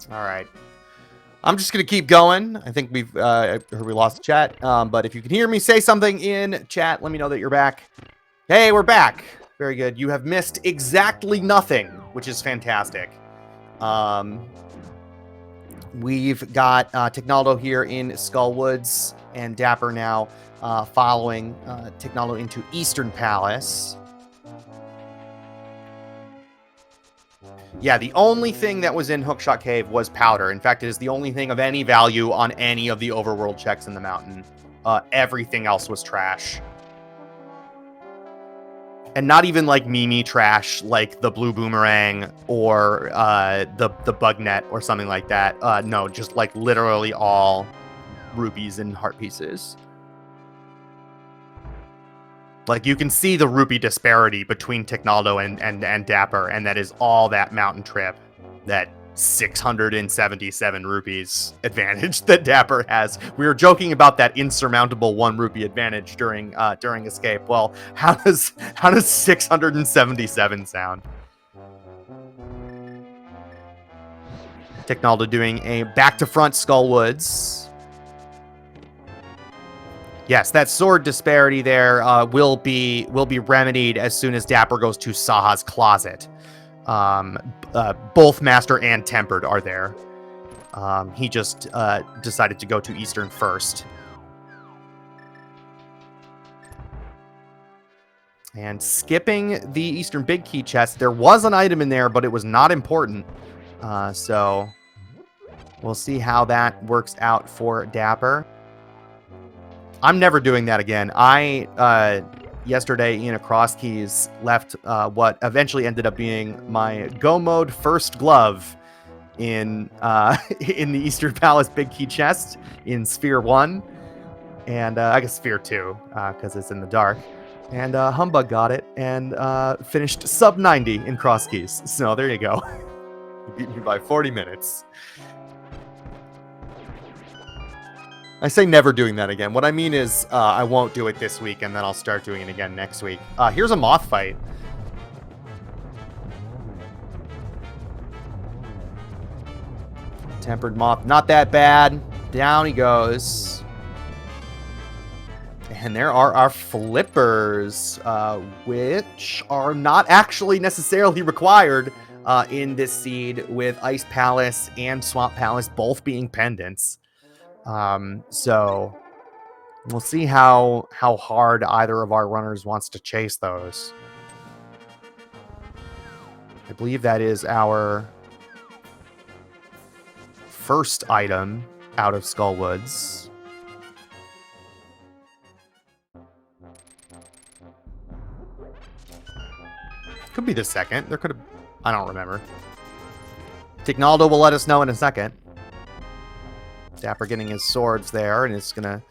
All right. I'm just going to keep going. I think we've I heard we lost the chat. But if you can hear me say something in chat, let me know that you're back. Hey, we're back. Very good. You have missed exactly nothing, which is fantastic. We've got Ticknaldo here in Skullwoods and Dapper now following Ticknaldo into Eastern Palace. Yeah, the only thing that was in Hookshot Cave was powder. In fact, it is the only thing of any value on any of the overworld checks in the mountain. Everything else was trash. And not even like Mimi trash, like the blue boomerang or the bug net or something like that. No, just like literally all rupees and heart pieces. Like, you can see the rupee disparity between Ticknaldo and Dapper, and that is all that mountain trip, that 677 rupees advantage that Dapper has. We were joking about that insurmountable 1 rupee advantage during escape. Well, how does 677 sound? Ticknaldo doing a back to front Skullwoods. Yes, that sword disparity there will be remedied as soon as Dapper goes to Saha's closet. Both Master and Tempered are there. He just decided to go to Eastern first. And skipping the Eastern Big Key chest, there was an item in there, but it was not important. So we'll see how that works out for Dapper. I'm never doing that again. I, yesterday in Across Keys, left what eventually ended up being my Go Mode first glove in the Eastern Palace Big Key chest in Sphere 1. And I guess Sphere 2, because it's in the dark. And Humbug got it and finished sub 90 in Cross Keys. So there you go. You beat me by 40 minutes. I say never doing that again. What I mean is I won't do it this week, and then I'll start doing it again next week. Here's a moth fight. Tempered moth, not that bad. Down he goes. And there are our flippers, which are not actually necessarily required in this seed, with Ice Palace and Swamp Palace both being pendants. So we'll see how hard either of our runners wants to chase those. I believe that is our first item out of Skullwoods. Could be the second. There could have... I don't remember. Ticknaldo will let us know in a second. Dapper getting his swords there, and it's going to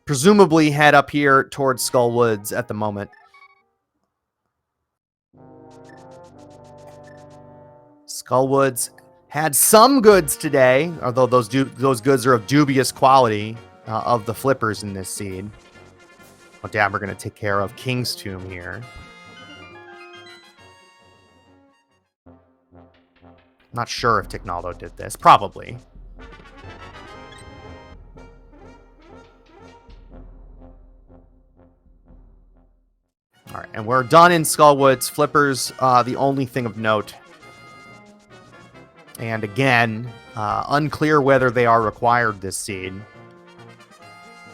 presumably head up here towards Skullwoods at the moment. Skullwoods had some goods today, although those goods are of dubious quality of the flippers in this seed. Well, Dapper going to take care of King's Tomb here. Not sure if Ticknaldo did this. Probably. All right, and we're done in Skullwoods. Flippers, the only thing of note. And again, unclear whether they are required this seed.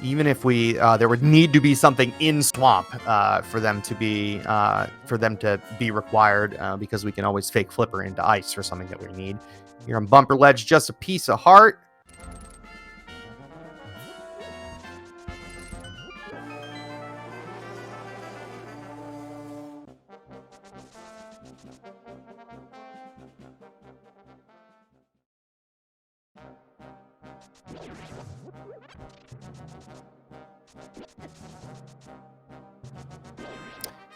Even if we, there would need to be something in Swamp for them to be required, because we can always fake Flipper into ice for something that we need. Here on Bumper Ledge, just a piece of heart.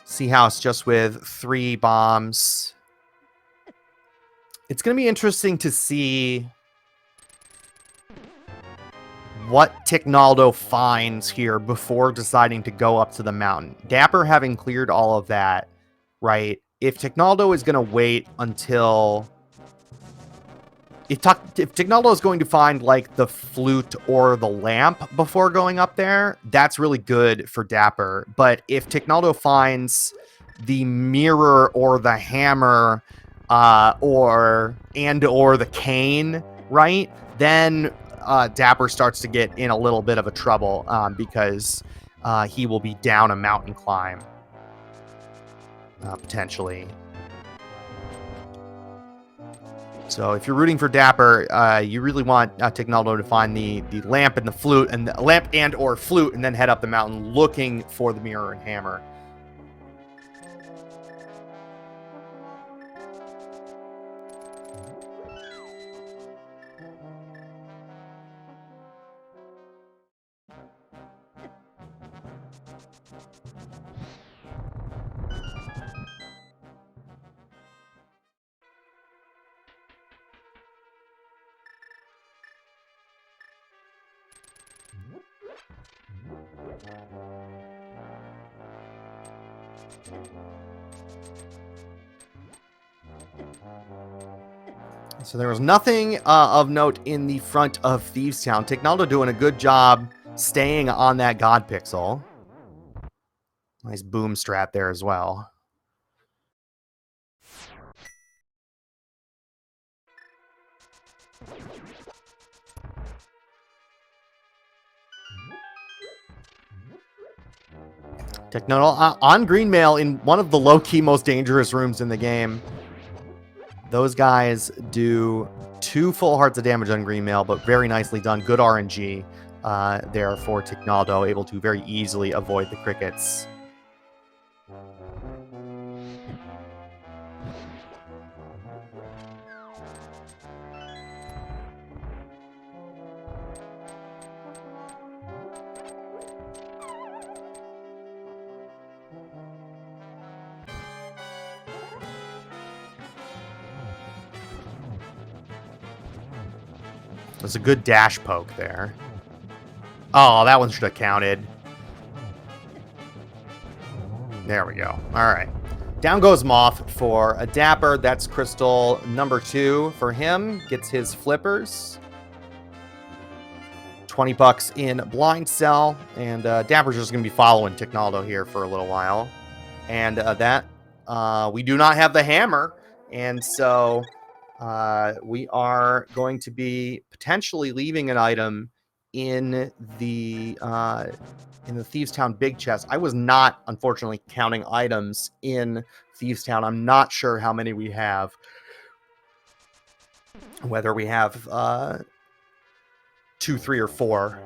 Sea House just with 3 bombs. It's going to be interesting to see what Ticknaldo finds here before deciding to go up to the mountain. Dapper having cleared all of that, right? If Ticknaldo is going to wait until if Ticknaldo is going to find like the flute or the lamp before going up there, that's really good for Dapper. But if Ticknaldo finds the mirror or the hammer or the cane, right, then Dapper starts to get in a little bit of a trouble because he will be down a mountain climb potentially. So if you're rooting for Dapper, you really want Ticknaldo to find the lamp and the flute, and the lamp and or flute, and then head up the mountain looking for the mirror and hammer. So there was nothing of note in the front of Thieves Town. Ticknaldo doing a good job staying on that God Pixel. Nice boom strat there as well. Ticknaldo on green mail in one of the low-key most dangerous rooms in the game. Those guys do 2 full hearts of damage on green mail, but very nicely done. Good RNG there for Ticknaldo, able to very easily avoid the crickets. There's a good dash poke there. Oh, that one should have counted. There we go. All right. Down goes Moth for a Dapper. That's crystal number 2 for him. Gets his flippers. 20 bucks in blind sell. And Dapper's just going to be following Ticknaldo here for a little while. And we do not have the hammer. And so we are going to be potentially leaving an item in the Thieves Town big chest. I was not, unfortunately, counting items in Thieves Town. I'm not sure how many we have. Whether we have 2, 3, or 4.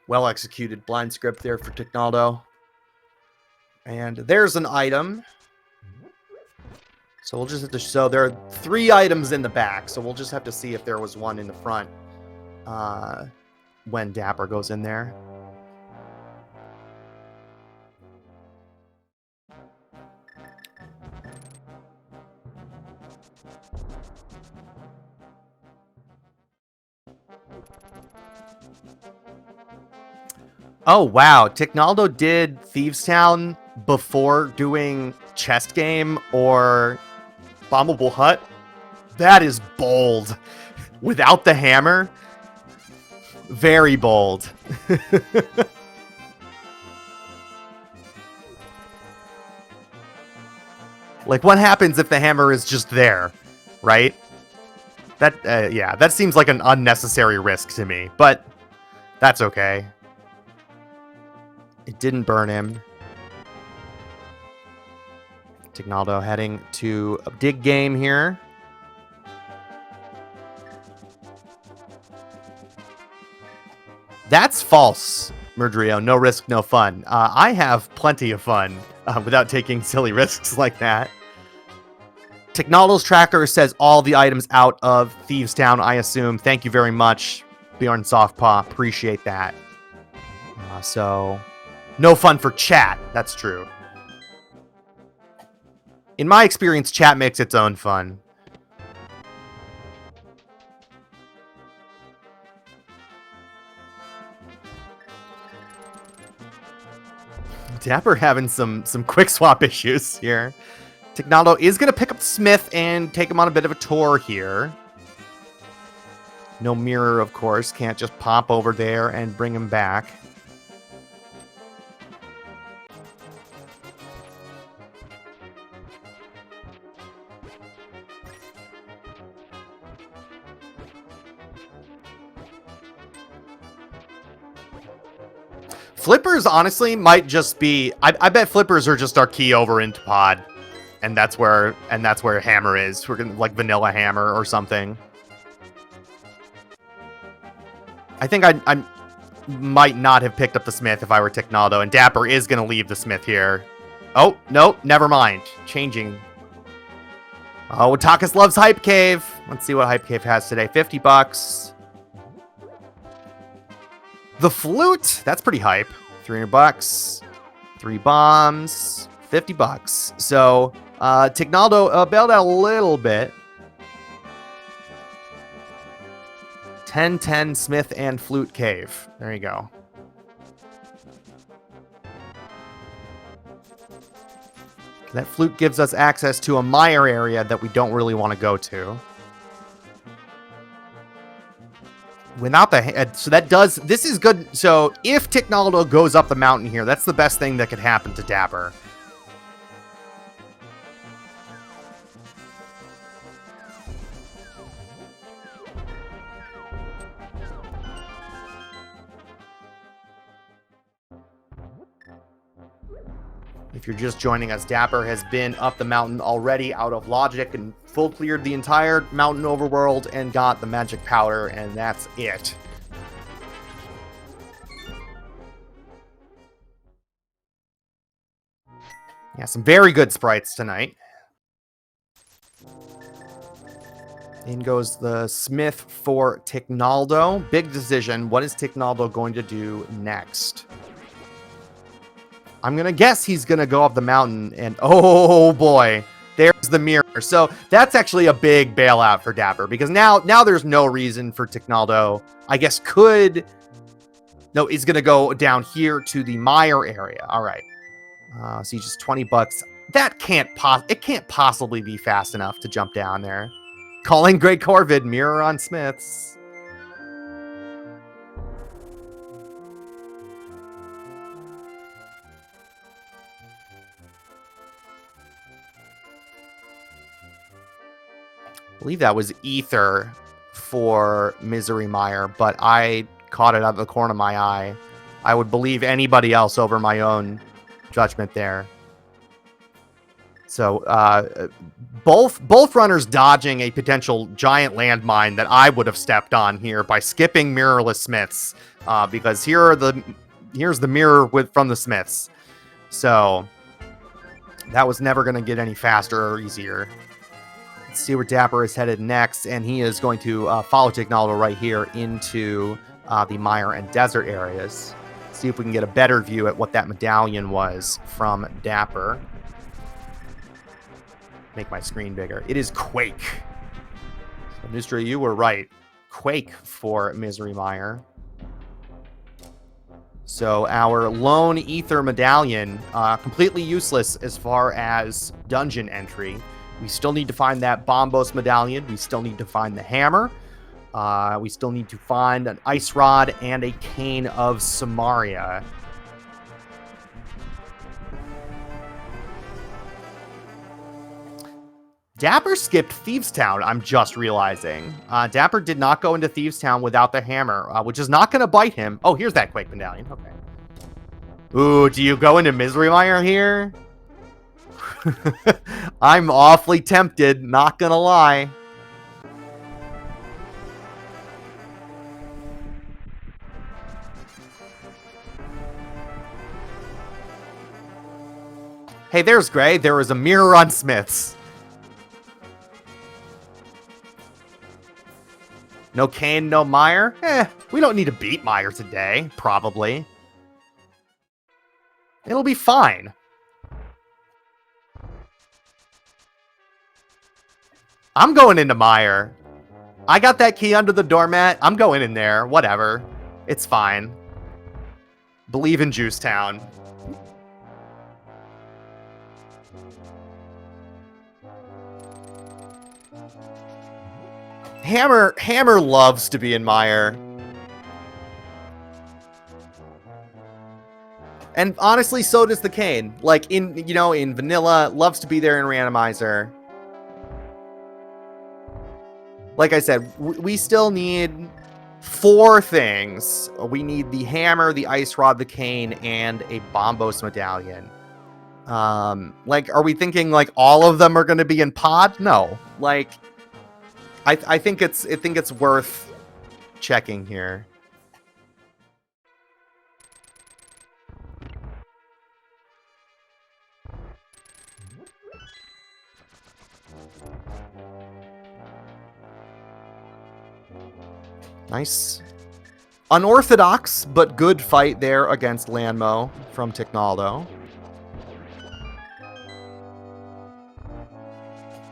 Well executed blind script there for Ticknaldo. And there's an item. So we'll just have to... So there are 3 items in the back. So we'll just have to see if there was one in the front when Dapper goes in there. Oh, wow. Ticknaldo did Thieves Town before doing Chest Game or Bombable Hut. That is bold. Without the hammer, very bold. Like, what happens if the hammer is just there, right? That, yeah, that seems like an unnecessary risk to me, but that's okay. It didn't burn him. Ticknaldo heading to a dig game here. That's false, Murdrio. No risk, no fun. I have plenty of fun without taking silly risks like that. Ticknaldo's tracker says all the items out of Thieves Town, I assume. Thank you very much, Bjorn Softpaw. Appreciate that. So, no fun for chat. That's true. In my experience, chat makes its own fun. Dapper having some quick swap issues here. Ticknaldo is going to pick up Smith and take him on a bit of a tour here. No mirror, of course. Can't just pop over there and bring him back. Flippers, honestly, might just be... I bet flippers are just our key over into pod. And that's where hammer is. We're gonna like vanilla hammer or something. I think I might not have picked up the Smith if I were Ticknaldo, and Dapper is gonna leave the Smith here. Oh, no, never mind. Changing. Oh, Takas loves Hype Cave. Let's see what Hype Cave has today. 50 bucks. The flute, that's pretty hype. 300 bucks. 3 bombs. 50 bucks. So, Ticknaldo bailed out a little bit. 10-10 Smith and Flute Cave. There you go. That flute gives us access to a mire area that we don't really want to go to. Without the... So that does... This is good. So if Ticknaldo goes up the mountain here, that's the best thing that could happen to Dapper. If you're just joining us, Dapper has been up the mountain already out of logic and full cleared the entire mountain overworld and got the magic powder, and that's it. Yeah, some very good sprites tonight. In goes the Smith for Ticknaldo. Big decision. What is Ticknaldo going to do next? I'm going to guess he's going to go up the mountain and, oh boy, there's the mirror. So that's actually a big bailout for Dapper because now there's no reason for Ticknaldo, I guess no, he's going to go down here to the mire area. All right. So just 20 bucks. That can't possibly be fast enough to jump down there. Calling Greg Corvid, mirror on Smiths. I believe that was Ether for Misery Mire, but I caught it out of the corner of my eye. I would believe anybody else over my own judgment there. So both runners dodging a potential giant landmine that I would have stepped on here by skipping mirrorless Smiths, because here's the mirror from the Smiths. So that was never going to get any faster or easier. Let's see where Dapper is headed next, and he is going to follow Ticknaldo right here into the mire and desert areas. See if we can get a better view at what that medallion was from Dapper. Make my screen bigger. It is Quake. So, Nustra, you were right. Quake for Misery Mire. So our lone Ether medallion, completely useless as far as dungeon entry. We still need to find that Bombos medallion. We still need to find the hammer. We still need to find an ice rod and a cane of Samaria. Dapper skipped Thieves Town, I'm just realizing. Dapper did not go into Thieves Town without the hammer, which is not going to bite him. Oh, here's that Quake medallion. Okay. Ooh, do you go into Misery Mire here? I'm awfully tempted, not gonna lie. Hey, there's Gray. There was a mirror on Smiths. No Kane, no Meyer? We don't need to beat Meyer today, probably. It'll be fine. I'm going into Meyer. I got that key under the doormat. I'm going in there. Whatever. It's fine. Believe in Juice Town. Hammer loves to be in Mire. And honestly, so does the Cane. Like, in Vanilla, loves to be there in Randomizer. Like I said, we still need 4 things. We need the Hammer, the Ice Rod, the Cane, and a Bombos Medallion. Like, are we thinking, like, all of them are going to be in Pod? No. Like, I think it's worth checking here. Nice. Unorthodox, but good fight there against Lanmo from Ticknaldo.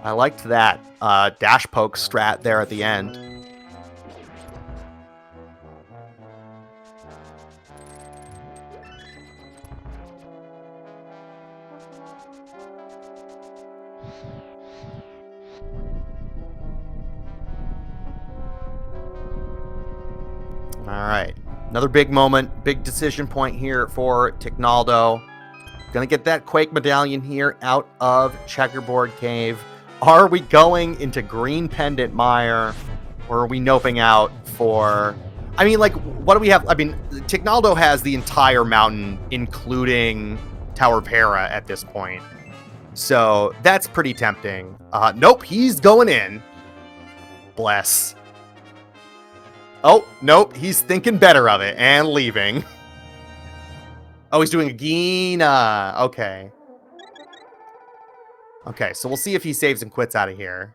I liked that dash poke strat there at the end. All right. Another big moment, big decision point here for Ticknaldo. Gonna get that Quake Medallion here out of Checkerboard Cave. Are we going into Green Pendant Mire, or are we noping out for... I mean, like, what do we have? I mean, Ticknaldo has the entire mountain, including Tower of Hera at this point. So that's pretty tempting. Nope, he's going in. Bless. Oh, nope, he's thinking better of it and leaving. Oh, he's doing a Gina. Okay. Okay, so we'll see if he saves and quits out of here.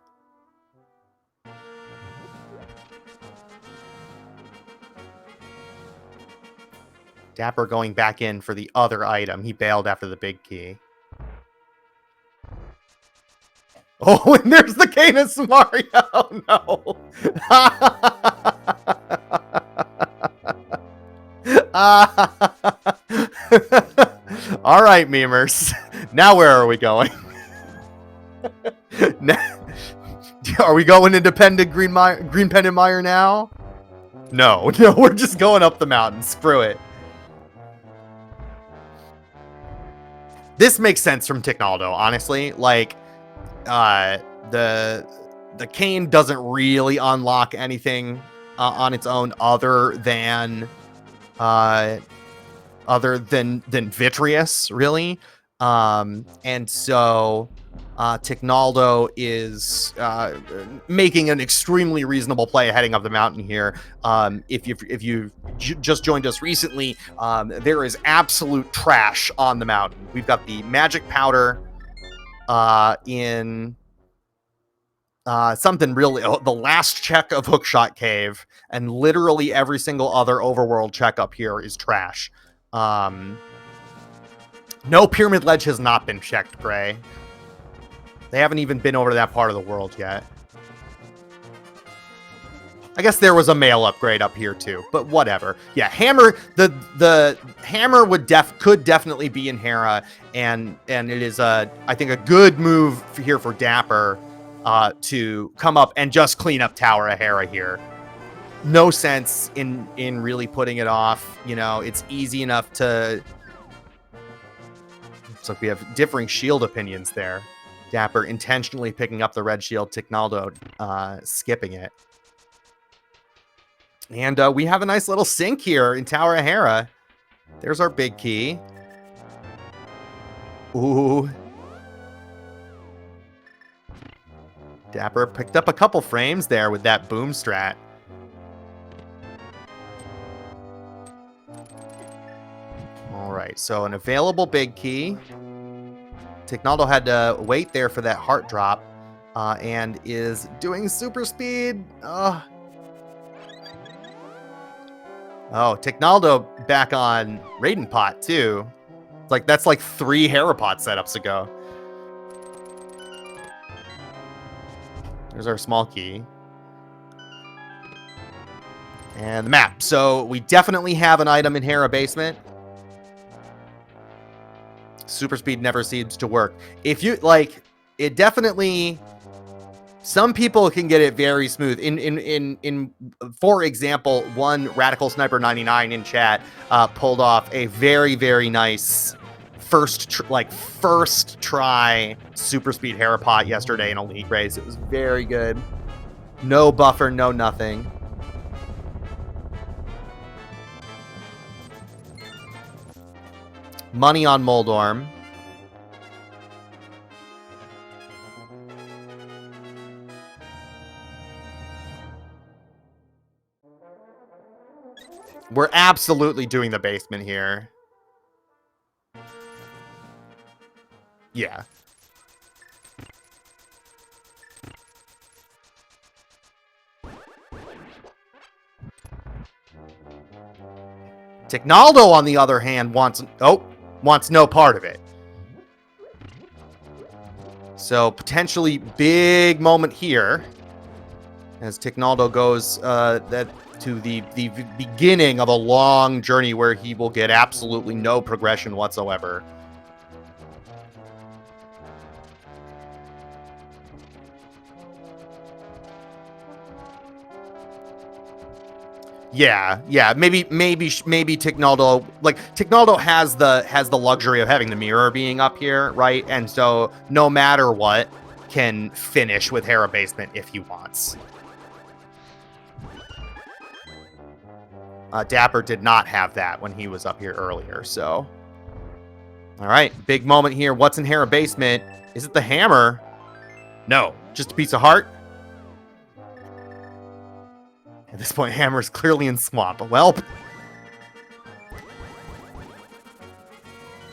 Dapper going back in for the other item. He bailed after the big key. Oh, and there's the Canis Mario. No. All right, memers. Now where are we going? Are we going independent Green Pendant Mire now? No, we're just going up the mountain. Screw it. This makes sense from Ticknaldo, honestly. Like, the Cane doesn't really unlock anything on its own other than Vitreous, really. And so Ticknaldo is making an extremely reasonable play heading up the mountain here. If you just joined us recently, there is absolute trash on the mountain. We've got the magic powder in something really, the last check of Hookshot Cave, and literally every single other overworld check up here is trash. No Pyramid Ledge has not been checked, Gray. They haven't even been over to that part of the world yet. I guess there was a mail upgrade up here too, but whatever. Yeah, Hammer, the Hammer could definitely be in Hera, and it is I think a good move here for Dapper to come up and just clean up Tower of Hera here. No sense in really putting it off. You know, it's easy enough to... Looks like we have differing shield opinions there. Dapper intentionally picking up the red shield, Ticknaldo skipping it. And we have a nice little sink here in Tower of Hera. There's our big key. Ooh. Dapper picked up a couple frames there with that boom strat. All right, so an available big key. Ticknaldo had to wait there for that heart drop and is doing super speed. Oh, Ticknaldo back on Raiden Pot too. Like, that's like 3 Hera Pot setups ago. There's our small key. And the map. So we definitely have an item in Hera Basement. Super speed never seems to work. If you, like, it definitely Some people can get it very smooth. For example, one Radical Sniper 99 in chat pulled off a very, very nice first try super speed Harapot yesterday in a league race. It was very good. No buffer, no nothing. Money on Moldorm. We're absolutely doing the basement here. Yeah. Ticknaldo, on the other hand, wants no part of it. So potentially big moment here as Ticknaldo goes to the beginning of a long journey where he will get absolutely no progression whatsoever. Yeah, maybe Ticknaldo, like, Ticknaldo has the luxury of having the mirror being up here, right? And so no matter what, can finish with Hera Basement if he wants. Dapper did not have that when he was up here earlier, so. All right, big moment here. What's in Hera Basement? Is it the hammer? No, just a piece of heart. At this point, Hammer's clearly in Swamp. Well,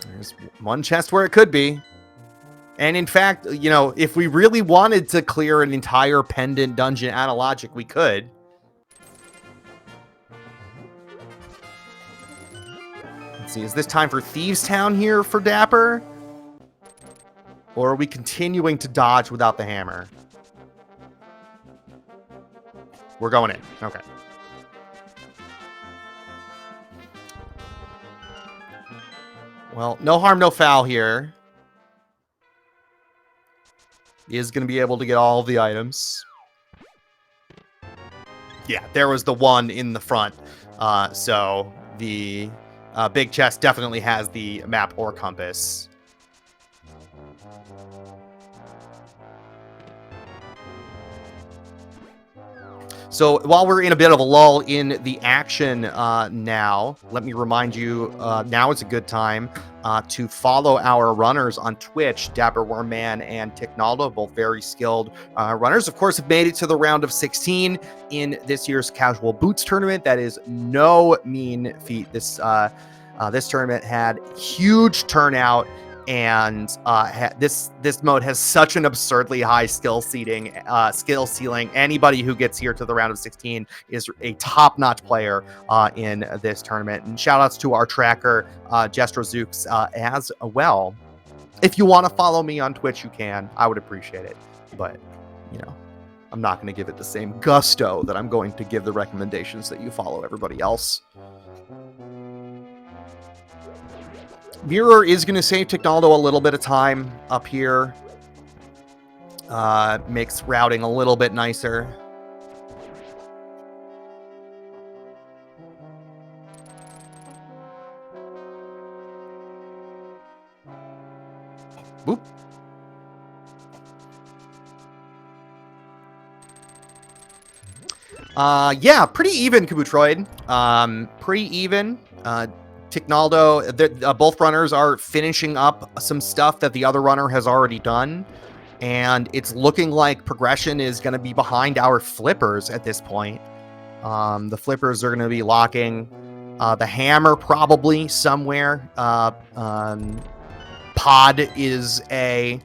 there's one chest where it could be. And in fact, you know, if we really wanted to clear an entire pendant dungeon out of logic, we could. Let's see, is this time for Thieves Town here for Dapper? Or are we continuing to dodge without the hammer? We're going in. Okay. Well, no harm, no foul here. He is going to be able to get all of the items. Yeah, there was the one in the front. So the big chest definitely has the map or compass. So while we're in a bit of a lull in the action now, let me remind you, now is a good time to follow our runners on Twitch. DapperWormMan and Ticknaldo, both very skilled runners. Of course, have made it to the round of 16 in this year's Casual Boots tournament. That is no mean feat. This tournament had huge turnout. And this mode has such an absurdly high skill ceiling. Anybody who gets here to the round of 16 is a top-notch player in this tournament. And shout-outs to our tracker, Jestrozooks, as well. If you want to follow me on Twitch, you can. I would appreciate it. But, you know, I'm not going to give it the same gusto that I'm going to give the recommendations that you follow everybody else. Mirror is going to save Ticknaldo a little bit of time up here. Makes routing a little bit nicer. Boop. Yeah, pretty even, Kabutroid. Pretty even. Ticknaldo, both runners are finishing up some stuff that the other runner has already done, and it's looking like progression is going to be behind our flippers at this point. The flippers are going to be locking the hammer probably somewhere. Pod is an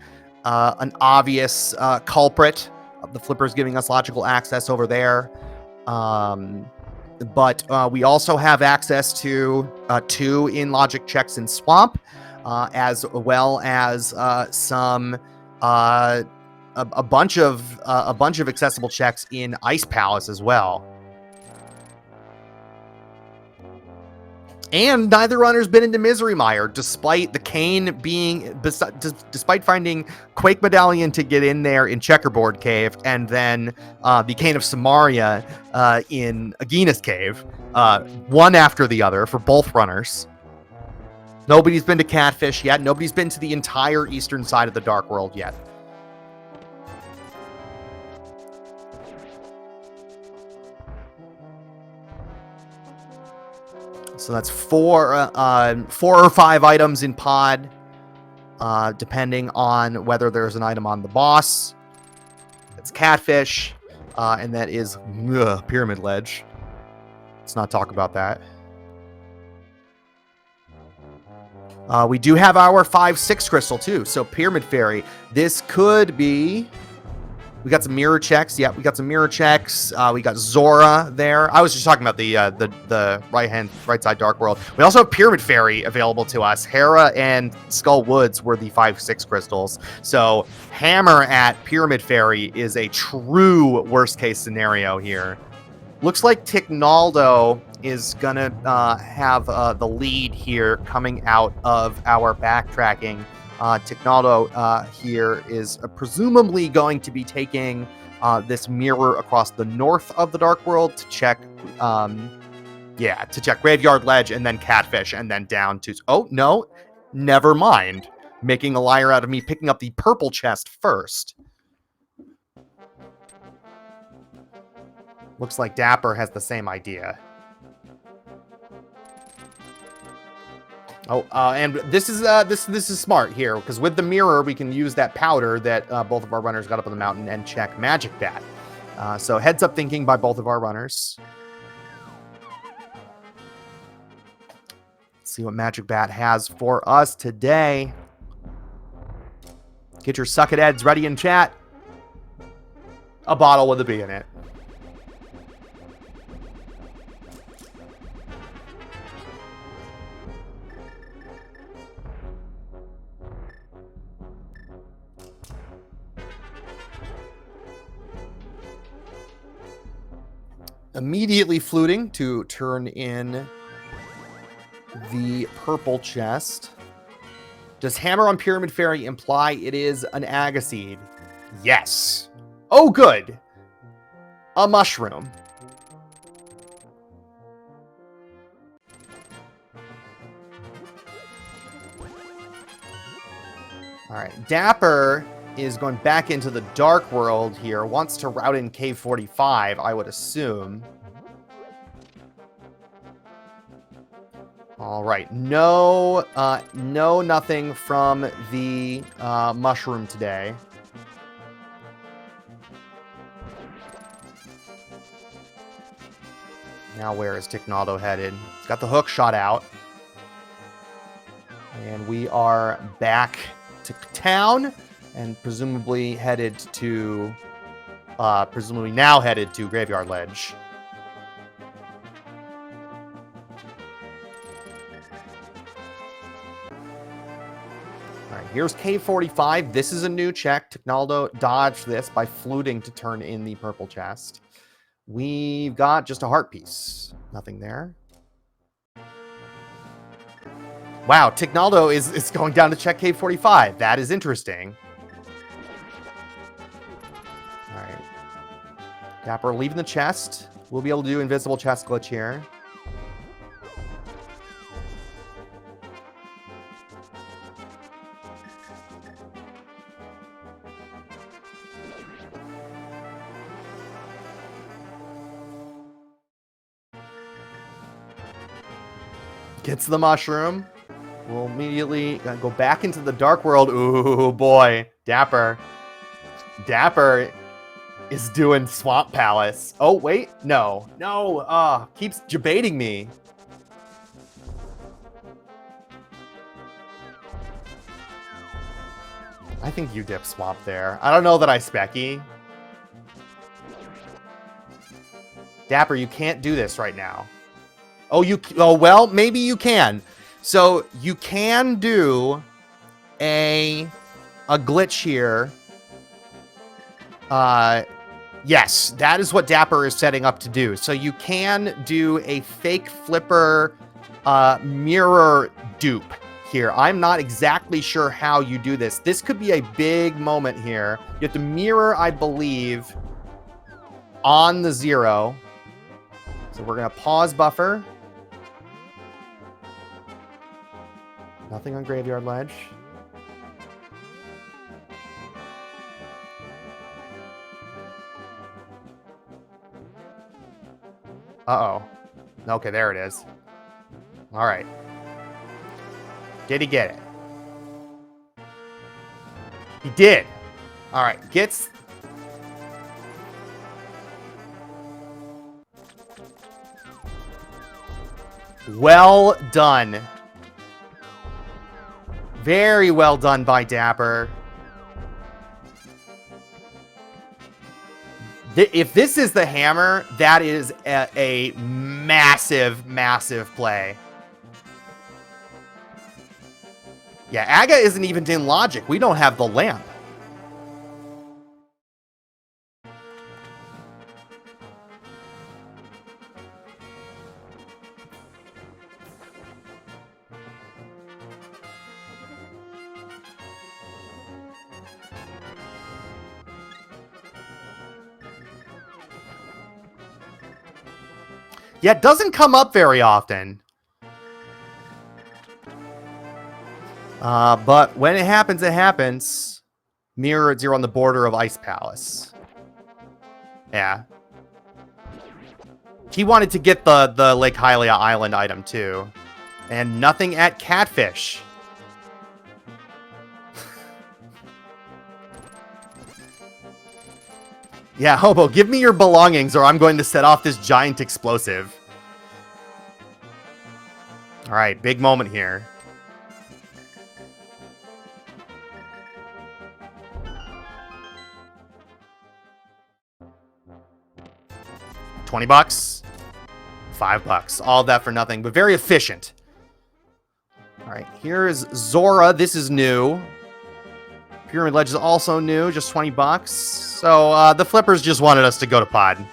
obvious culprit. The flippers giving us logical access over there. But we also have access to 2 in-logic checks in Swamp, as well as some a bunch of accessible checks in Ice Palace as well. And neither runner's been into Misery Mire, despite the Cane being, despite finding Quake Medallion to get in there in Checkerboard Cave, and then the Cane of Samaria in Agina's Cave, one after the other for both runners. Nobody's been to Catfish yet. Nobody's been to the entire eastern side of the Dark World yet. So that's four or five items in pod, depending on whether there's an item on the boss. That's Catfish, and that is Pyramid Ledge. Let's not talk about that. We do have our 5-6 crystal too, so Pyramid Fairy. This could be... We got some mirror checks. Yeah, we got some mirror checks. We got Zora there. I was just talking about the right side Dark World. We also have Pyramid Fairy available to us. Hera and Skull Woods were the 5-6 crystals. So Hammer at Pyramid Fairy is a true worst case scenario here. Looks like Ticknaldo is gonna have the lead here coming out of our backtracking. Ticknaldo here is presumably going to be taking this mirror across the north of the Dark World to check, to check Graveyard Ledge and then Catfish and then down to... Oh, no, never mind. Making a liar out of me, picking up the purple chest first. Looks like Dapper has the same idea. Oh, and this is smart here, because with the mirror, we can use that powder that both of our runners got up on the mountain and check Magic Bat. So heads up thinking by both of our runners. Let's see what Magic Bat has for us today. Get your suck it heads ready in chat. A bottle with a B in it. Immediately fluting to turn in the purple chest. Does Hammer on Pyramid Fairy imply it is an Agaseed? Yes. Oh, good. A mushroom. All right, Dapper is going back into the Dark World here. Wants to route in Cave 45, I would assume. All right. No, nothing from the mushroom today. Now where is Ticknaldo headed? He's got the hook shot out. And we are back to town. And presumably headed to, now headed to Graveyard Ledge. All right, here's K45. This is a new check. Ticknaldo dodged this by fluting to turn in the purple chest. We've got just a heart piece. Nothing there. Wow, Ticknaldo is going down to check K45. That is interesting. Dapper leaving the chest. We'll be able to do invisible chest glitch here. Gets the mushroom. We'll immediately go back into the Dark World. Ooh, boy. Dapper is doing Swamp Palace. Oh, wait. No. Keeps debating me. I think you dip Swamp there. I don't know that I specky. Dapper, you can't do this right now. Oh, well, maybe you can. So you can do a glitch here. Yes, that is what Dapper is setting up to do. So you can do a fake flipper mirror dupe here. I'm not exactly sure how you do this. This could be a big moment here. You have to mirror, I believe, on the 0. So we're going to pause buffer. Nothing on Graveyard Ledge. Uh-oh. Okay, there it is. All right. Did he get it? He did. All right. Gets... Well done. Very well done by Dapper. If this is the hammer, that is a massive, massive play. Yeah, Aga isn't even in logic. We don't have the lamp. Yeah, it doesn't come up very often. But when it happens, it happens. Mirror at 0 on the border of Ice Palace. Yeah. He wanted to get the Lake Hylia Island item, too. And nothing at Catfish. Yeah, Hobo, give me your belongings or I'm going to set off this giant explosive. All right, big moment here. $20. $5. All that for nothing, but very efficient. All right, here is Zora. This is new. Pyramid Ledge is also new, just $20. So the flippers just wanted us to go to pod.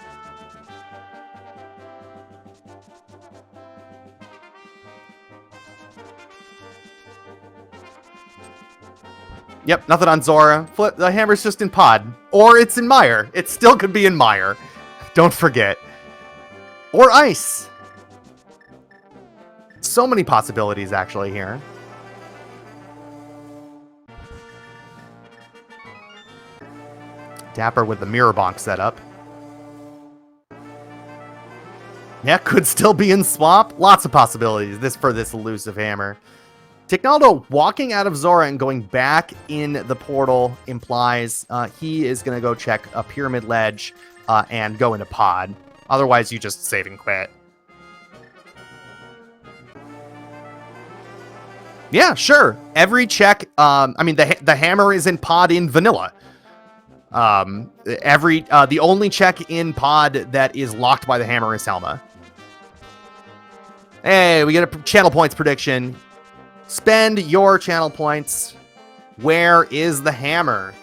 Yep, nothing on Zora. The hammer's just in pod. Or it's in Mire. It still could be in Mire. Don't forget. Or Ice. So many possibilities, actually, here. Dapper with the mirror bonk setup. Yeah, could still be in Swamp. Lots of possibilities for this elusive hammer. Ticknaldo walking out of Zora and going back in the portal implies he is going to go check a Pyramid Ledge and go into pod. Otherwise, you just save and quit. Yeah, sure. Every check. I mean, the hammer is in pod in vanilla. The only check in pod that is locked by the hammer is Helma. Hey, we get a channel points prediction. Spend your channel points. Where is the hammer?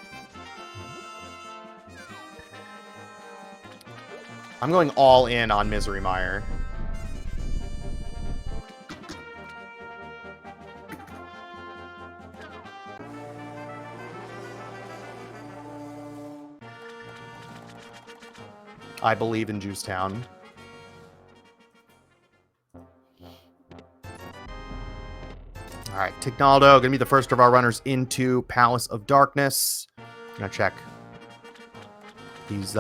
I'm going all in on Misery Mire. I believe in Juicetown. All right, Ticknaldo, gonna be the first of our runners into Palace of Darkness. Gonna check these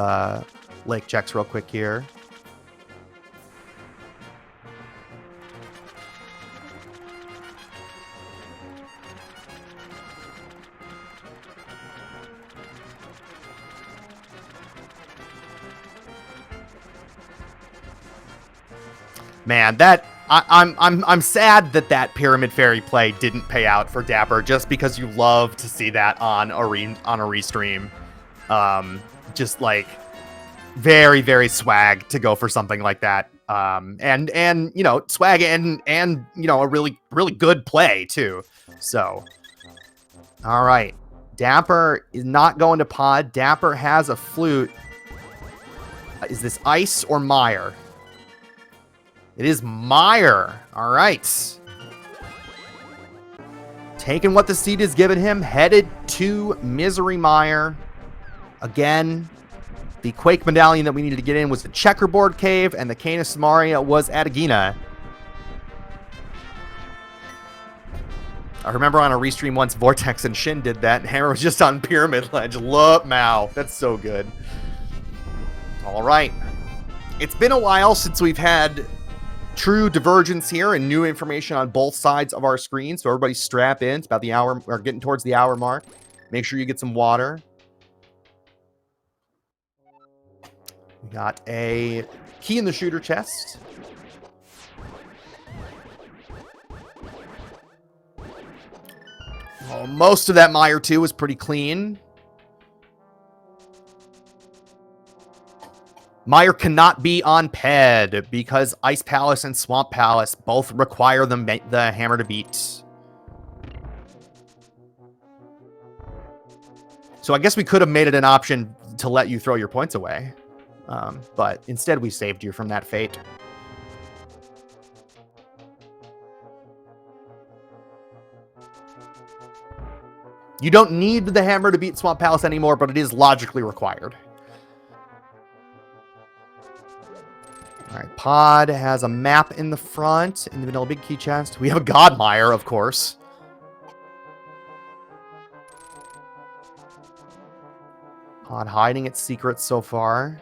lake checks real quick here. Man, I'm sad that Pyramid Fairy play didn't pay out for Dapper, just because you love to see that on a restream. Just like very, very swag to go for something like that. And you know, swag and you know, a really, really good play too. So all right. Dapper is not going to pod. Dapper has a flute. Is this Ice or Mire? It is Meyer. All right. Taking what the seed has given him, headed to Misery Mire. Again, the Quake medallion that we needed to get in was the Checkerboard Cave, and the Canis Maria was Adagina. I remember on a restream once, Vortex and Shin did that, and Hammer was just on Pyramid Ledge. Love Mao. That's so good. All right. It's been a while since we've had true divergence here and new information on both sides of our screen, so everybody strap in. It's about the hour, or getting towards the hour mark. Make sure you get some water. We got a key in the shooter chest. Well, most of that Mire 2 was pretty clean. Mire cannot be on Ped because Ice Palace and Swamp Palace both require the hammer to beat. So I guess we could have made it an option to let you throw your points away. But instead we saved you from that fate. You don't need the hammer to beat Swamp Palace anymore, but it is logically required. All right, Pod has a map in the front, in the vanilla big key chest. We have a Godmire, of course. Pod hiding its secrets so far.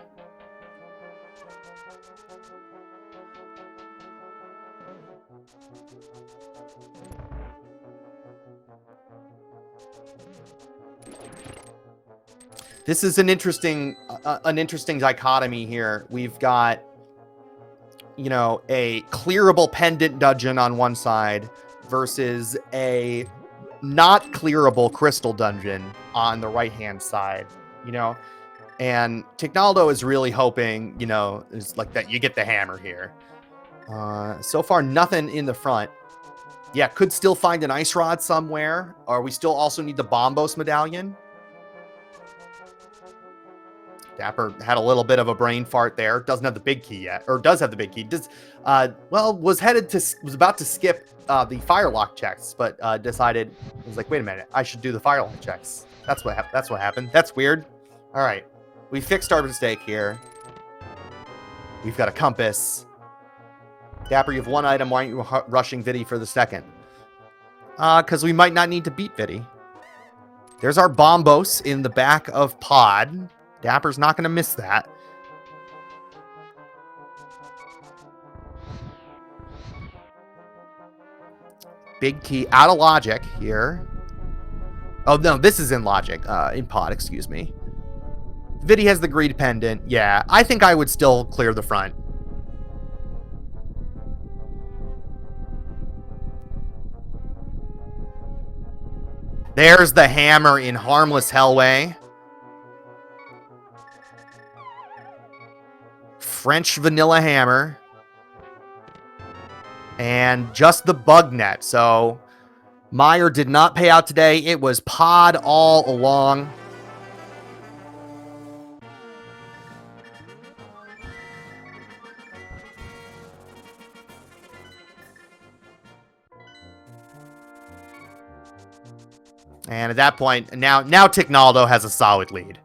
This is an interesting dichotomy here. We've got, you know, a clearable pendant dungeon on one side versus a not clearable crystal dungeon on the right-hand side, you know? And Ticknaldo is really hoping, you know, is like that you get the hammer here. So far, nothing in the front. Yeah, could still find an ice rod somewhere, or we still also need the Bombos medallion. Dapper had a little bit of a brain fart there. Doesn't have the big key yet, or does have the big key. Does, well, was about to skip the firelock checks, but decided, was like, wait a minute, I should do the firelock checks. That's what happened. That's weird. All right, we fixed our mistake here. We've got a compass. Dapper, you have one item. Why aren't you rushing Viddy for the second? Because we might not need to beat Viddy. There's our Bombos in the back of Pod. Dapper's not going to miss that. Big key out of logic here. Oh, no, this is in logic. In Pod, excuse me. Viddy has the greed pendant. Yeah, I think I would still clear the front. There's the hammer in Harmless Hellway. French vanilla hammer. And just the bug net. So Mire did not pay out today. It was Pod all along. And at that point, now Ticknaldo has a solid lead.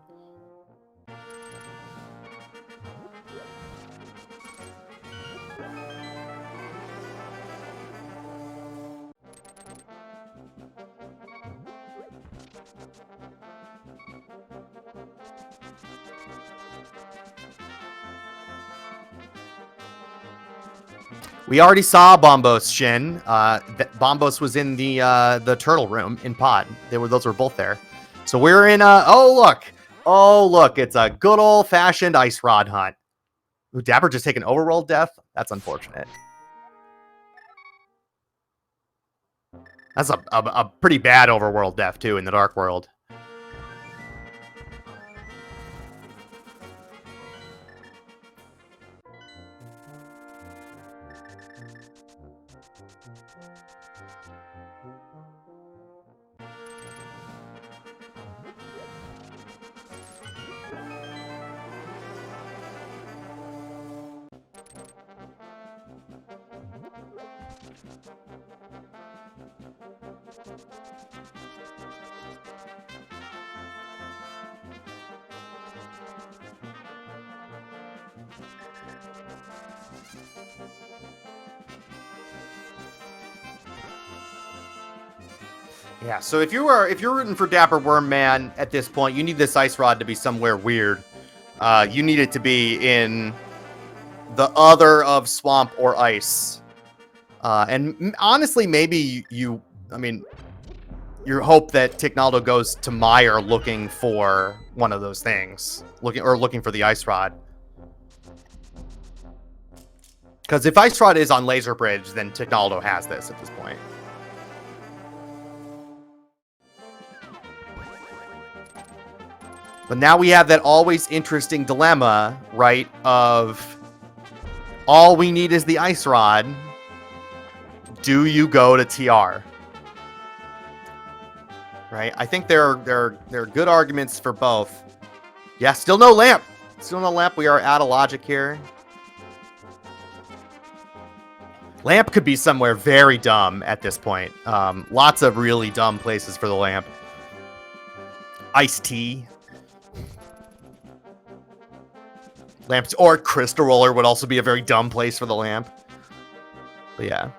We already saw Bombos, Shin. Bombos was in the turtle room in Pod. Those were both there. So we're in oh look, it's a good old fashioned ice rod hunt. Ooh, Dapper just taken overworld death. That's unfortunate. That's a pretty bad overworld death too in the Dark World. Yeah, so if you're rooting for DapperWormMan at this point, you need this ice rod to be somewhere weird. You need it to be in the other of swamp or ice. And honestly, maybe you hope that Ticknaldo goes to Mire looking for one of those things, looking for the ice rod. Because if ice rod is on Laser Bridge, then Ticknaldo has this at this point. But now we have that always interesting dilemma, right, of all we need is the ice rod. Do you go to TR? Right? I think there are good arguments for both. Yeah, still no lamp. Still no lamp. We are out of logic here. Lamp could be somewhere very dumb at this point. Lots of really dumb places for the lamp. Iced tea. Lamps or Crystal Roller would also be a very dumb place for the lamp. But yeah.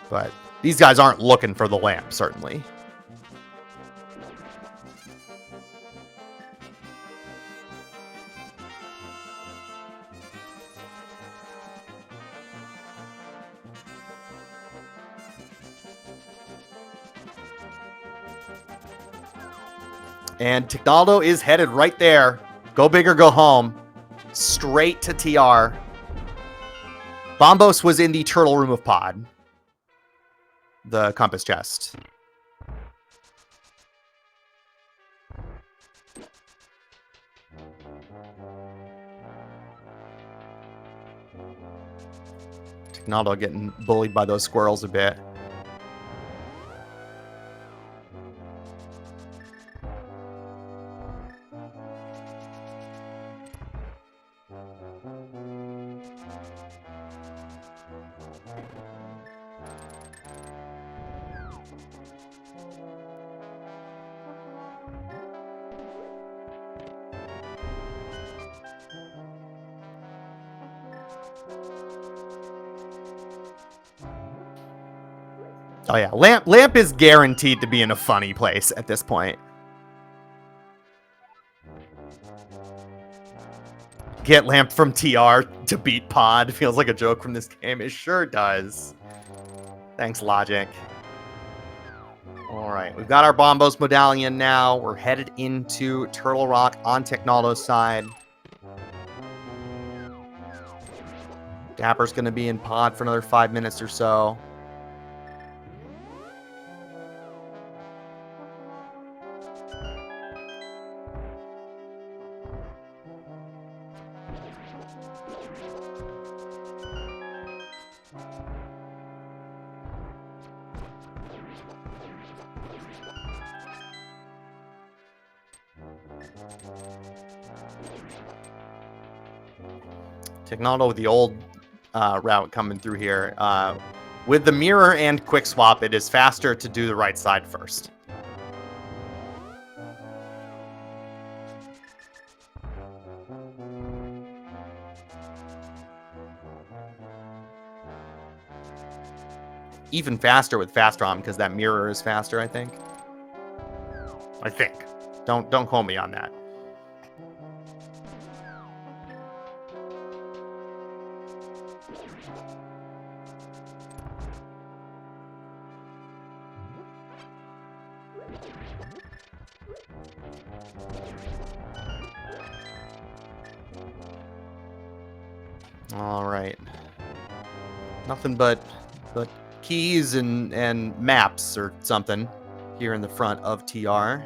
But these guys aren't looking for the lamp, certainly. And Ticknaldo is headed right there. Go big or go home. Straight to TR. Bombos was in the turtle room of pod. The compass chest. Ticknaldo getting bullied by those squirrels a bit. Oh yeah, Lamp is guaranteed to be in a funny place at this point. Get Lamp from TR to beat Pod feels like a joke from this game. It sure does. Thanks, Logic. Alright, we've got our Bombos medallion now. We're headed into Turtle Rock on Ticknaldo's side. Dapper's going to be in Pod for another 5 minutes or so. Ticknaldo with the old route coming through here. With the mirror and quick swap, it is faster to do the right side first. Even faster with fast ROM because that mirror is faster, I think. Don't quote me on that. All right. Nothing but keys and maps or something here in the front of TR.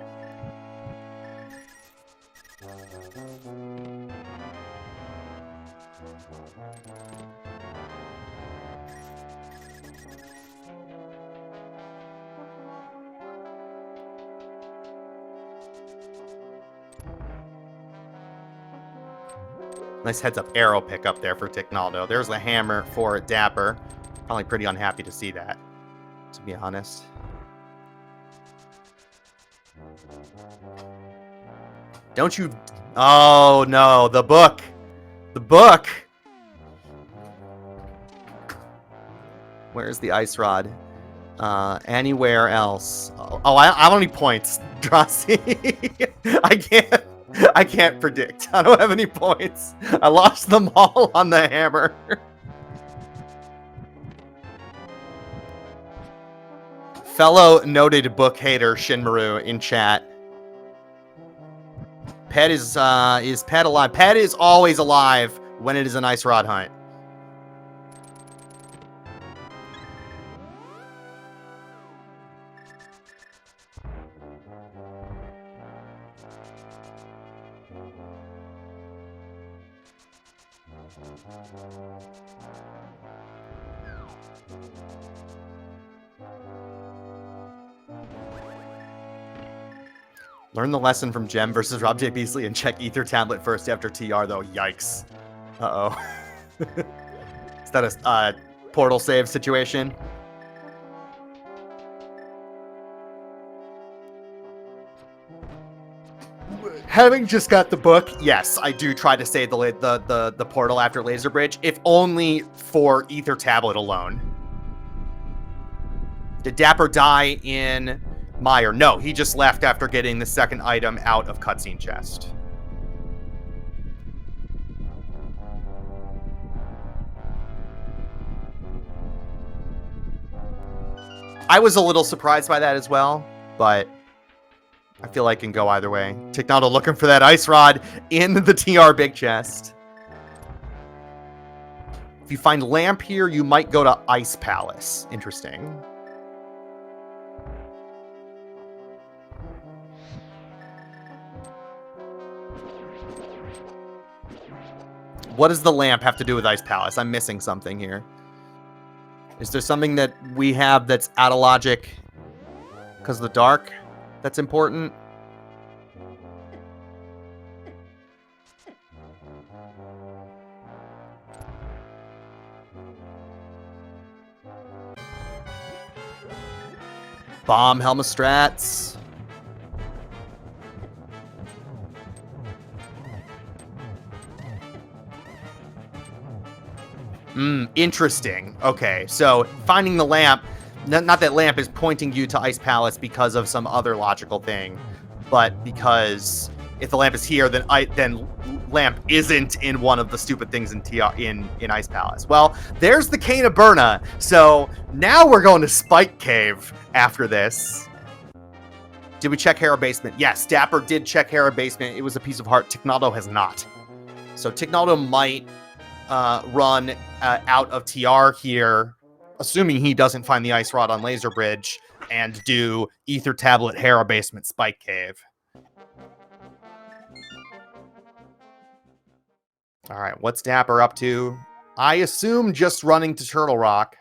Nice heads-up arrow pick up there for Ticknaldo. There's the hammer for Dapper. Probably pretty unhappy to see that, to be honest. Don't you... Oh, no. The book. The book. Where's the ice rod? Anywhere else. Oh, I don't need points, Drosy. I can't predict. I don't have any points. I lost them all on the hammer. Fellow noted book hater Shinmaru in chat. Pet is Pet alive? Pet is always alive when it is an ice rod hunt. Learn the lesson from Gem versus Rob J. Beasley and check Ether Tablet first after TR, though. Yikes. Uh-oh. Is that a portal save situation? Having just got the book, yes, I do try to save the portal after Laser Bridge, if only for Ether Tablet alone. Did Dapper die in Meyer? No, he just left after getting the second item out of cutscene chest. I was a little surprised by that as well, but I feel like it can go either way. Ticknaldo looking for that ice rod in the TR big chest. If you find lamp here, you might go to Ice Palace. Interesting. What does the lamp have to do with Ice Palace? I'm missing something here. Is there something that we have that's out of logic because of the dark that's important? Bomb Helmostrats. Interesting. Okay, so finding the lamp, not that lamp is pointing you to Ice Palace because of some other logical thing, but because if the lamp is here, then lamp isn't in one of the stupid things in Ice Palace. Well, there's the Cane of Burna, so now we're going to Spike Cave after this. Did we check Hera Basement? Yes, Dapper did check Hera Basement. It was a piece of heart. Ticknaldo has not. So Ticknaldo might run out of TR here, assuming he doesn't find the ice rod on Laser Bridge, and do Ether Tablet, Hera Basement, Spike Cave. All right, what's Dapper up to? I assume just running to Turtle Rock.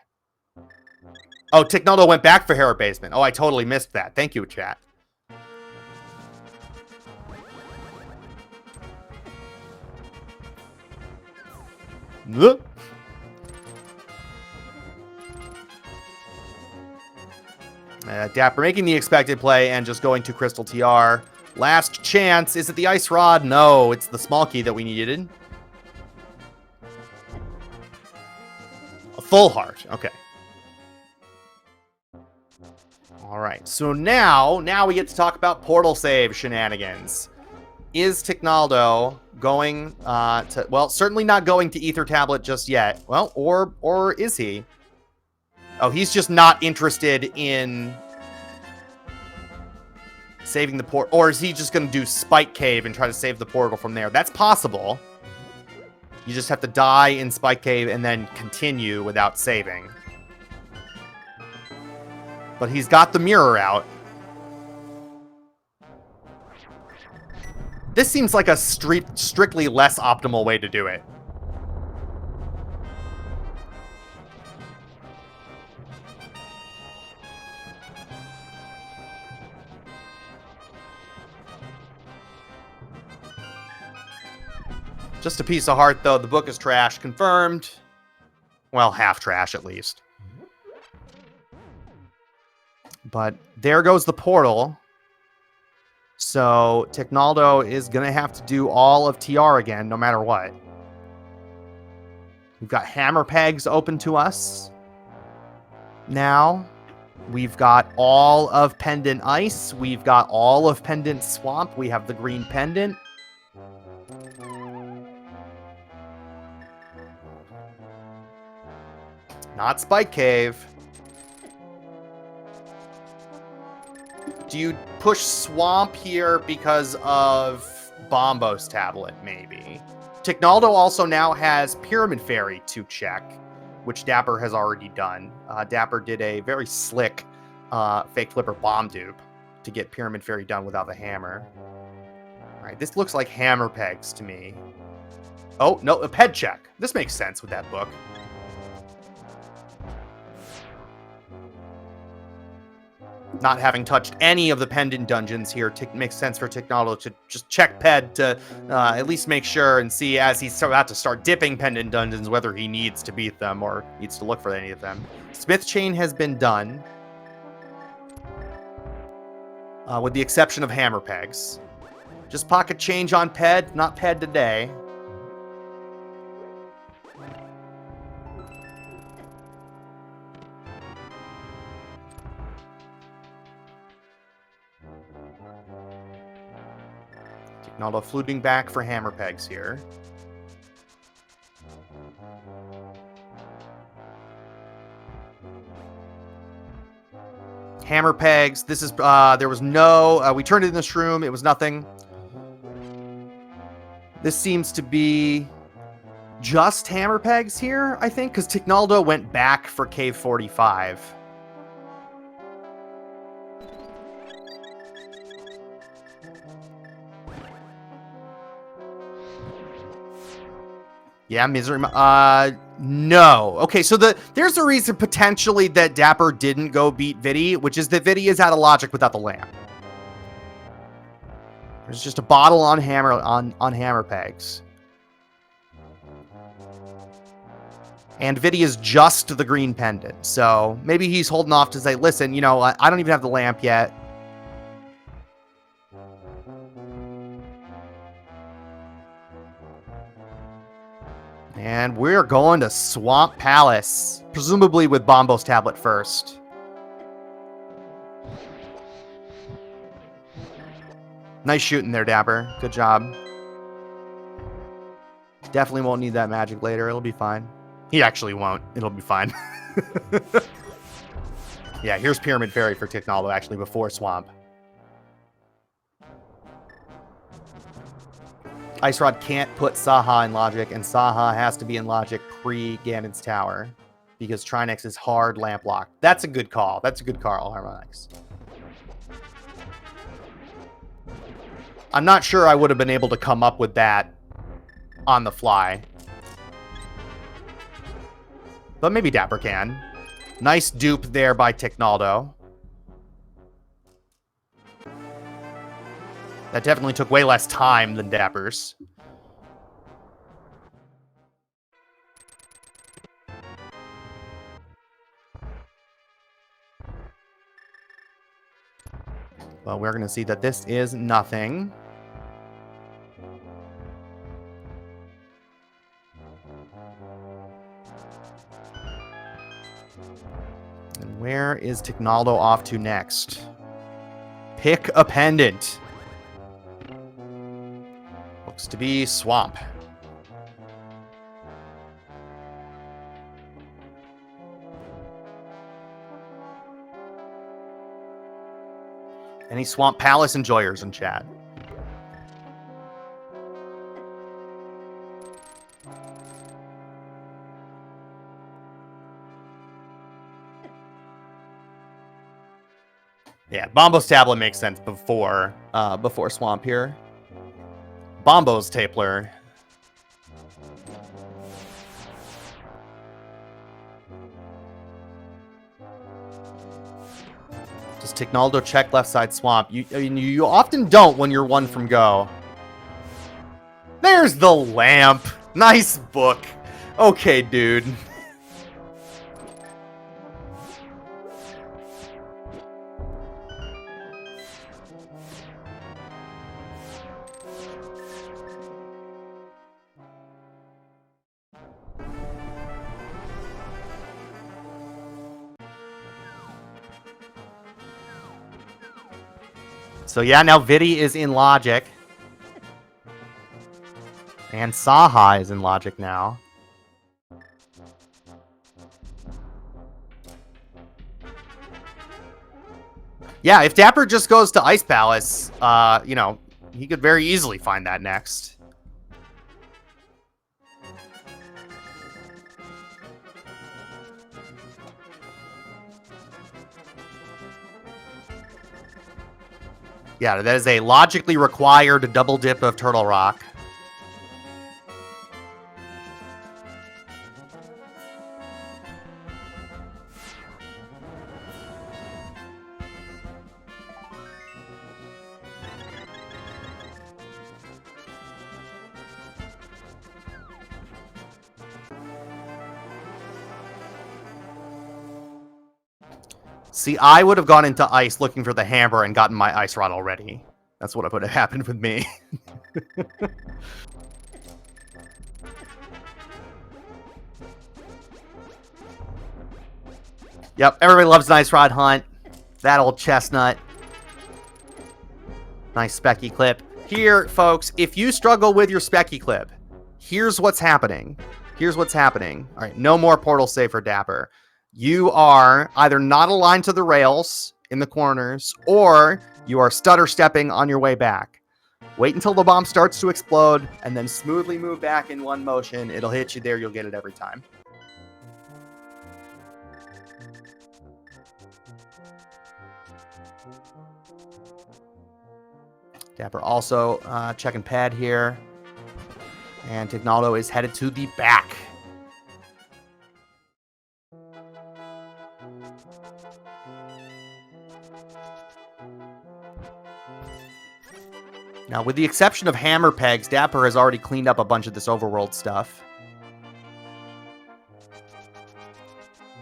Oh, Ticknaldo went back for Hera Basement. Oh, I totally missed that. Thank you, chat. Dapper making the expected play and just going to Crystal TR. Last chance. Is it the ice rod? No, it's the small key that we needed. A full heart. Okay. All right. So now we get to talk about portal save shenanigans. Is Ticknaldo going to... Well, certainly not going to Ether Tablet just yet. Well, or is he? Oh, he's just not interested in saving the port. Or is he just going to do Spike Cave and try to save the portal from there? That's possible. You just have to die in Spike Cave and then continue without saving. But he's got the mirror out. This seems like a strictly less optimal way to do it. Just a piece of heart, though. The book is trash. Confirmed. Well, half trash, at least. But there goes the portal. So Ticknaldo is going to have to do all of TR again, no matter what. We've got hammer pegs open to us. Now, we've got all of Pendant Ice. We've got all of Pendant Swamp. We have the green pendant. Not Spike Cave. Do you push Swamp here because of Bombo's tablet, maybe? Ticknaldo also now has Pyramid Fairy to check, which Dapper has already done. Dapper did a very slick Fake Flipper bomb dupe to get Pyramid Fairy done without the hammer. All right, this looks like hammer pegs to me. Oh, no, a ped check. This makes sense with that book. Not having touched any of the pendant dungeons here, makes sense for Ticknaldo to just check Ped to at least make sure and see as he's about to start dipping pendant dungeons whether he needs to beat them or needs to look for any of them. Smith Chain has been done, with the exception of hammer pegs. Just pocket change on Ped, not Ped today. Ticknaldo fluting back for hammer pegs here. Hammer pegs. This is, there was no, we turned it in this room. It was nothing. This seems to be just hammer pegs here, I think, because Ticknaldo went back for Cave 45. Yeah, misery. No. Okay, so there's a reason potentially that Dapper didn't go beat Viddy, which is that Viddy is out of logic without the lamp. There's just a bottle on hammer pegs. And Viddy is just the green pendant. So maybe he's holding off to say, listen, you know, I don't even have the lamp yet. And we're going to Swamp Palace, presumably with Bombo's tablet first. Nice shooting there, Dapper. Good job. Definitely won't need that magic later. It'll be fine. He actually won't. It'll be fine. Yeah, here's Pyramid Fairy for Ticknaldo, actually, before Swamp. Ice Rod can't put Saha in logic, and Saha has to be in logic pre-Ganon's Tower, because Trinex is hard lamp locked. That's a good call. That's a good call, Harmonix. I'm not sure I would have been able to come up with that on the fly. But maybe Dapper can. Nice dupe there by Ticknaldo. That definitely took way less time than Dapper's. Well, we're going to see that this is nothing. And where is Ticknaldo off to next? Pick a pendant. Looks to be Swamp. Any Swamp Palace enjoyers in chat? Yeah, Bombo's tablet makes sense before Swamp here. Bombo's Tapler. Does Ticknaldo check left side Swamp? You often don't when you're one from go. There There's the lamp. Nice book. Okay, dude. So yeah, now Vidi is in logic. And Saha is in logic now. Yeah, if Dapper just goes to Ice Palace, you know, he could very easily find that next. Yeah, that is a logically required double dip of Turtle Rock. See, I would have gone into ice looking for the hammer and gotten my ice rod already. That's what would have happened with me. Yep, everybody loves an ice rod hunt. That old chestnut. Nice specky clip. Here, folks, if you struggle with your specky clip, here's what's happening. Here's what's happening. All right, no more portal save for Dapper. You are either not aligned to the rails in the corners, or you are stutter stepping on your way back. Wait until the bomb starts to explode, and then smoothly move back in one motion. It'll hit you there. You'll get it every time. Dapper also checking pad here. And Ticknaldo is headed to the back. Now, with the exception of hammer pegs, Dapper has already cleaned up a bunch of this overworld stuff.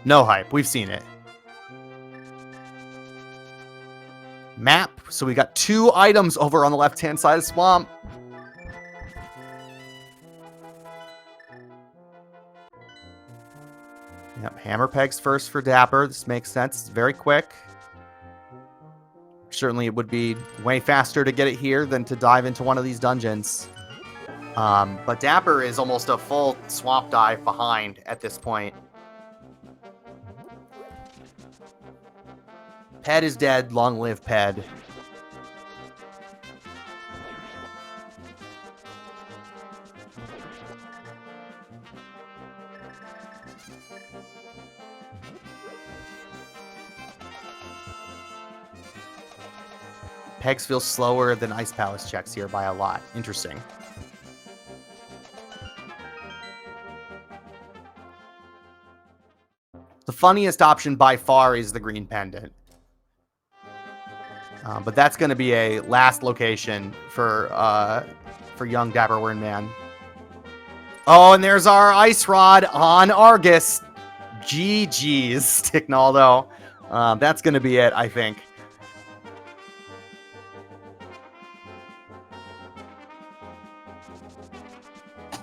No hype. We've seen it. Map. So we got 2 items over on the left-hand side of Swamp. Yep, hammer pegs first for Dapper. This makes sense. It's very quick. Certainly it would be way faster to get it here than to dive into one of these dungeons. But Dapper is almost a full swamp dive behind at this point. Ped is dead. Long live Ped. Pegs feel slower than Ice Palace checks here by a lot. Interesting. The funniest option by far is the green pendant. But that's going to be a last location for young DapperWormMan. Oh, and there's our ice rod on Argus. GG's, Ticknaldo. That's going to be it, I think.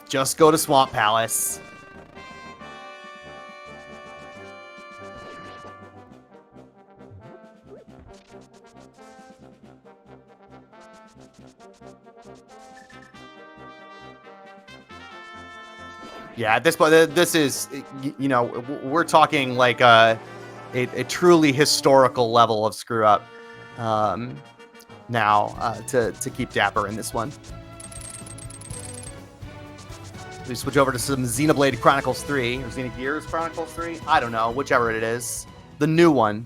Just go to Swamp Palace. Yeah, at this point, this is, you know, we're talking like a truly historical level of screw up now to keep Dapper in this one. We switch over to some Xenoblade Chronicles 3, or Xenogears Chronicles 3. I don't know, whichever it is. The new one.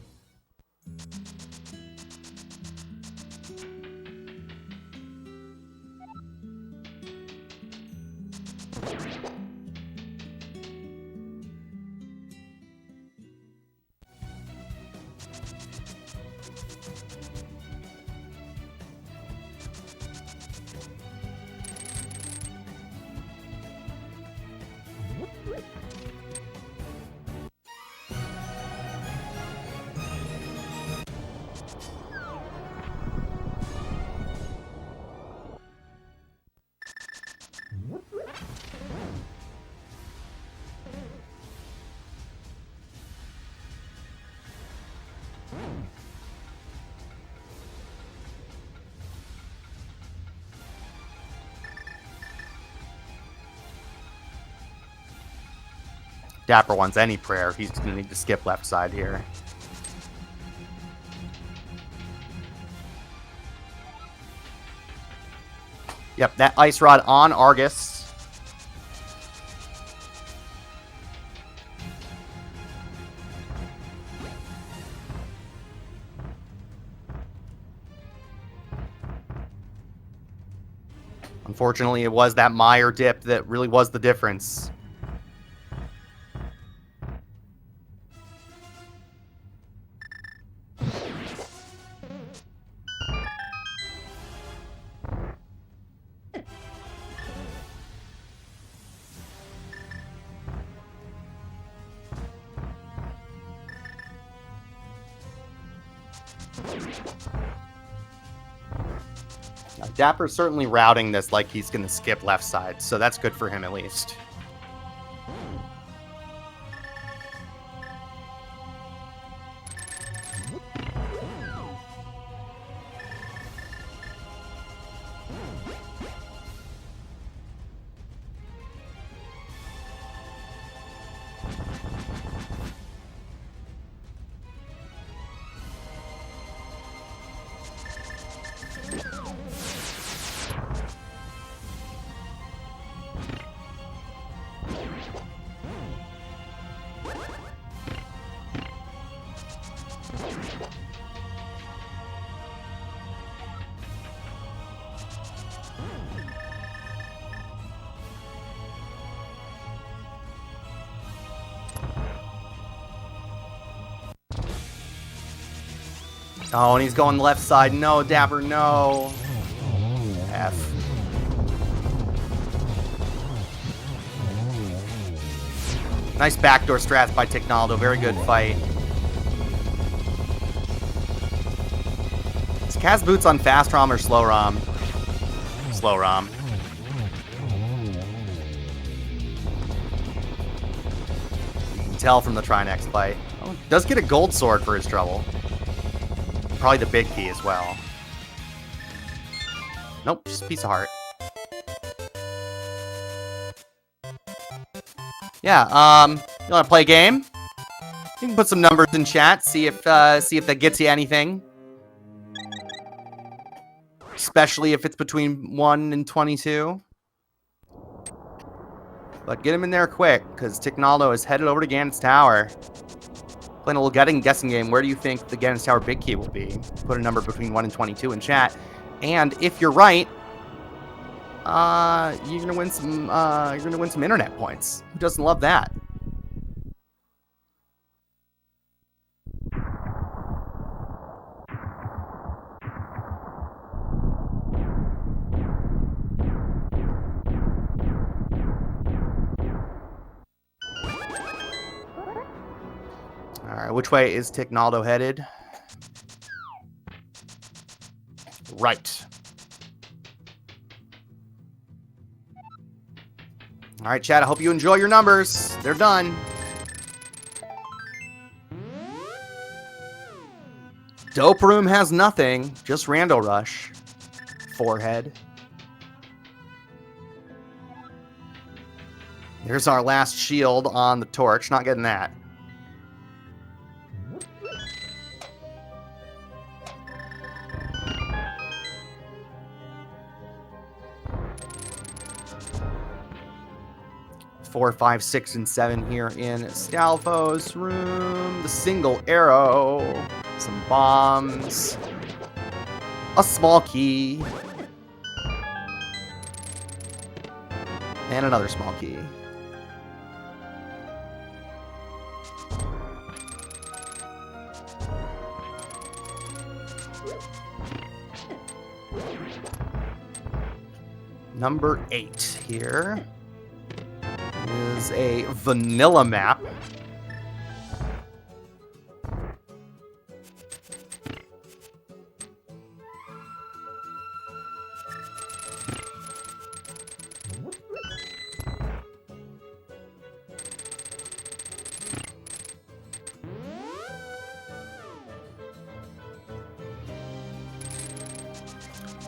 Dapper wants any prayer, he's going to need to skip left side here. Yep, that Ice Rod on Argus. Unfortunately, it was that mire dip that really was the difference. Dapper's certainly routing this like he's going to skip left side, so that's good for him at least. Oh, and he's going left side. No, Dapper, no. F. Nice backdoor strats by Ticknaldo. Very good fight. Is Kaz Boots on fast ROM or slow ROM? Slow ROM. You can tell from the Trinex fight. Oh, does get a gold sword for his trouble. Probably the big key as well. Nope, just a piece of heart. Yeah, you want to play a game? You can put some numbers in chat, see if that gets you anything. Especially if it's between 1 and 22. But get him in there quick, because Ticknaldo is headed over to Ganon's Tower. Playing a little guessing game. Where do you think the Ganon's Tower big key will be? Put a number between 1 and 22 in chat. And if you're right, you're gonna win some internet points. Who doesn't love that? Alright, which way is Ticknaldo headed? Right. Alright, chat, I hope you enjoy your numbers. They're done. Dope Room has nothing, just Rando Rush. Forehead. There's our last shield on the torch. Not getting that. Four, 5, 6, and 7 here in Stalfo's room. The single arrow. Some bombs. A small key. And another small key. Number 8 here is a vanilla map.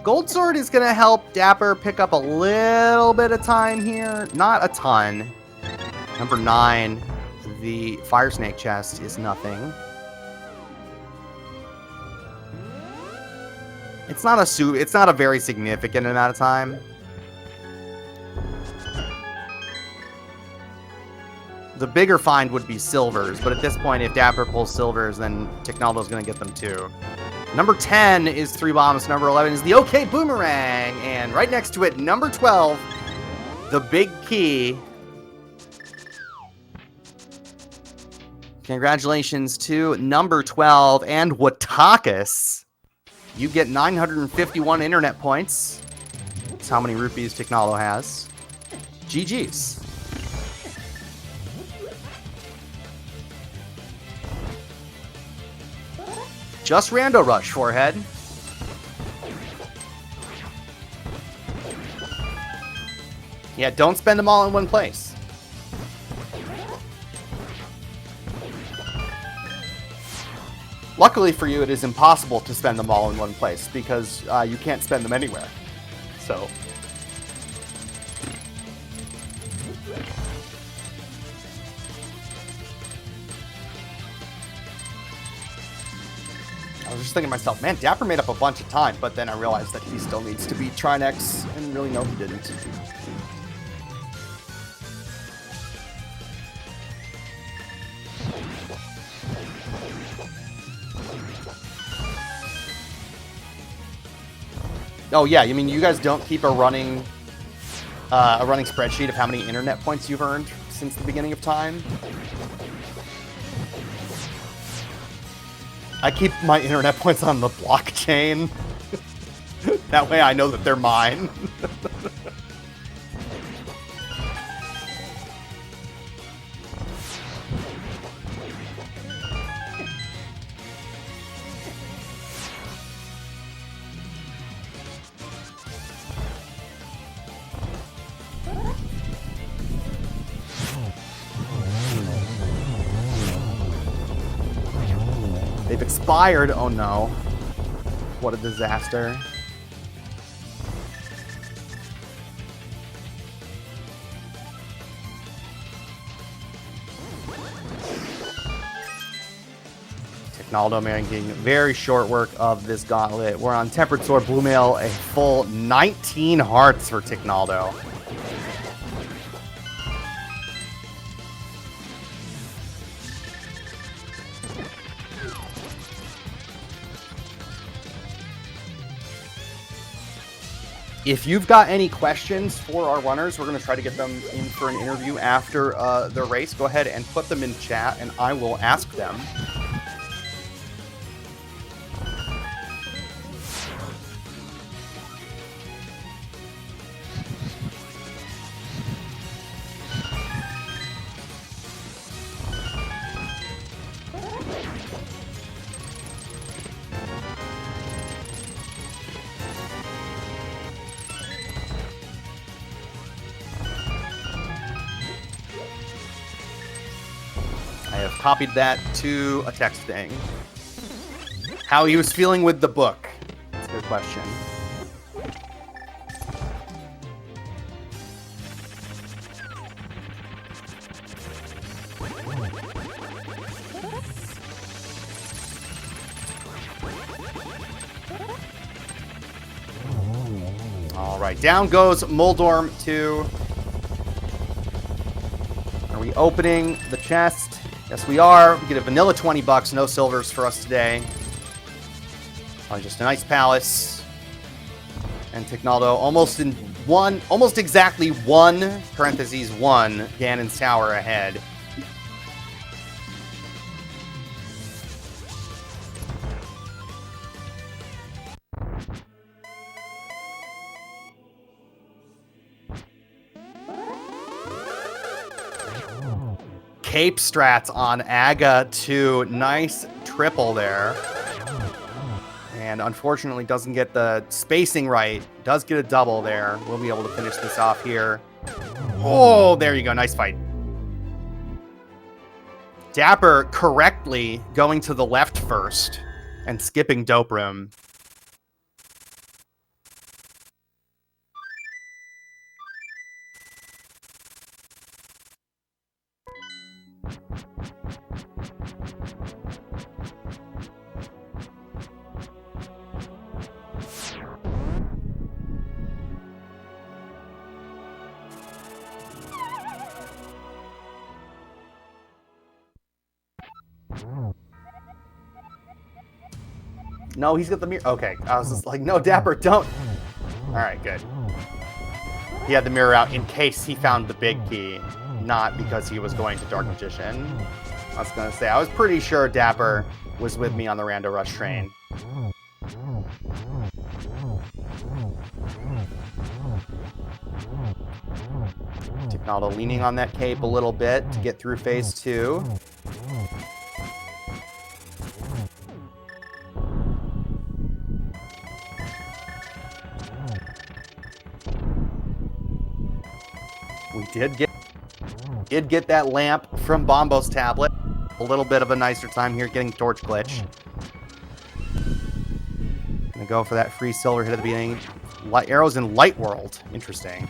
Gold Sword is going to help Dapper pick up a little bit of time here. Not a ton. Number 9. the fire snake chest is nothing. It's not a very significant amount of time. The bigger find would be silvers, but at this point, if Dapper pulls silvers, then Ticknaldo's going to get them too. Number 10 is 3 bombs. Number 11 is the OK Boomerang. And right next to it, number 12, the big key. Congratulations to number 12 and Watakus. You get 951 internet points. That's how many rupees Ticknaldo has. GG's. Just Rando Rush, Forehead. Yeah, don't spend them all in one place. Luckily for you, it is impossible to spend them all in one place because you can't spend them anywhere. So... I was just thinking to myself, man, Dapper made up a bunch of time, but then I realized that he still needs to be Trinex, and really no, he didn't. Oh yeah, I mean, you guys don't keep a running spreadsheet of how many internet points you've earned since the beginning of time? I keep my internet points on the blockchain. That way I know that they're mine. They've expired. Oh no. What a disaster. Ticknaldo making very short work of this gauntlet. We're on Tempered Sword Blue Mail, a full 19 hearts for Ticknaldo. If you've got any questions for our runners, we're going to try to get them in for an interview after the race. Go ahead and put them in chat, and I will ask them. Copied that to a text thing. How he was feeling with the book. That's a good question. All right, down goes Moldorm 2. Are we opening the chest? Yes, we are. We get a vanilla 20 bucks, no silvers for us today. Probably just a nice palace. And Ticknaldo almost exactly one, parentheses, one, Ganon's Tower ahead. Cape strats on Aga 2. Nice triple there. And unfortunately doesn't get the spacing right. Does get a double there. We'll be able to finish this off here. Oh, there you go. Nice fight. Dapper correctly going to the left first and skipping Dope Room. No, he's got the mirror. Okay, I was just like, no, Dapper, don't. All right, good. He had the mirror out in case he found the big key, not because he was going to Dark Magician. I was going to say, I was pretty sure Dapper was with me on the Rando Rush train. Ticknaldo leaning on that cape a little bit to get through phase 2. We did get that lamp from Bombo's tablet. A little bit of a nicer time here getting torch glitch. Gonna go for that free silver hit at the beginning. Light arrows in Light World. Interesting.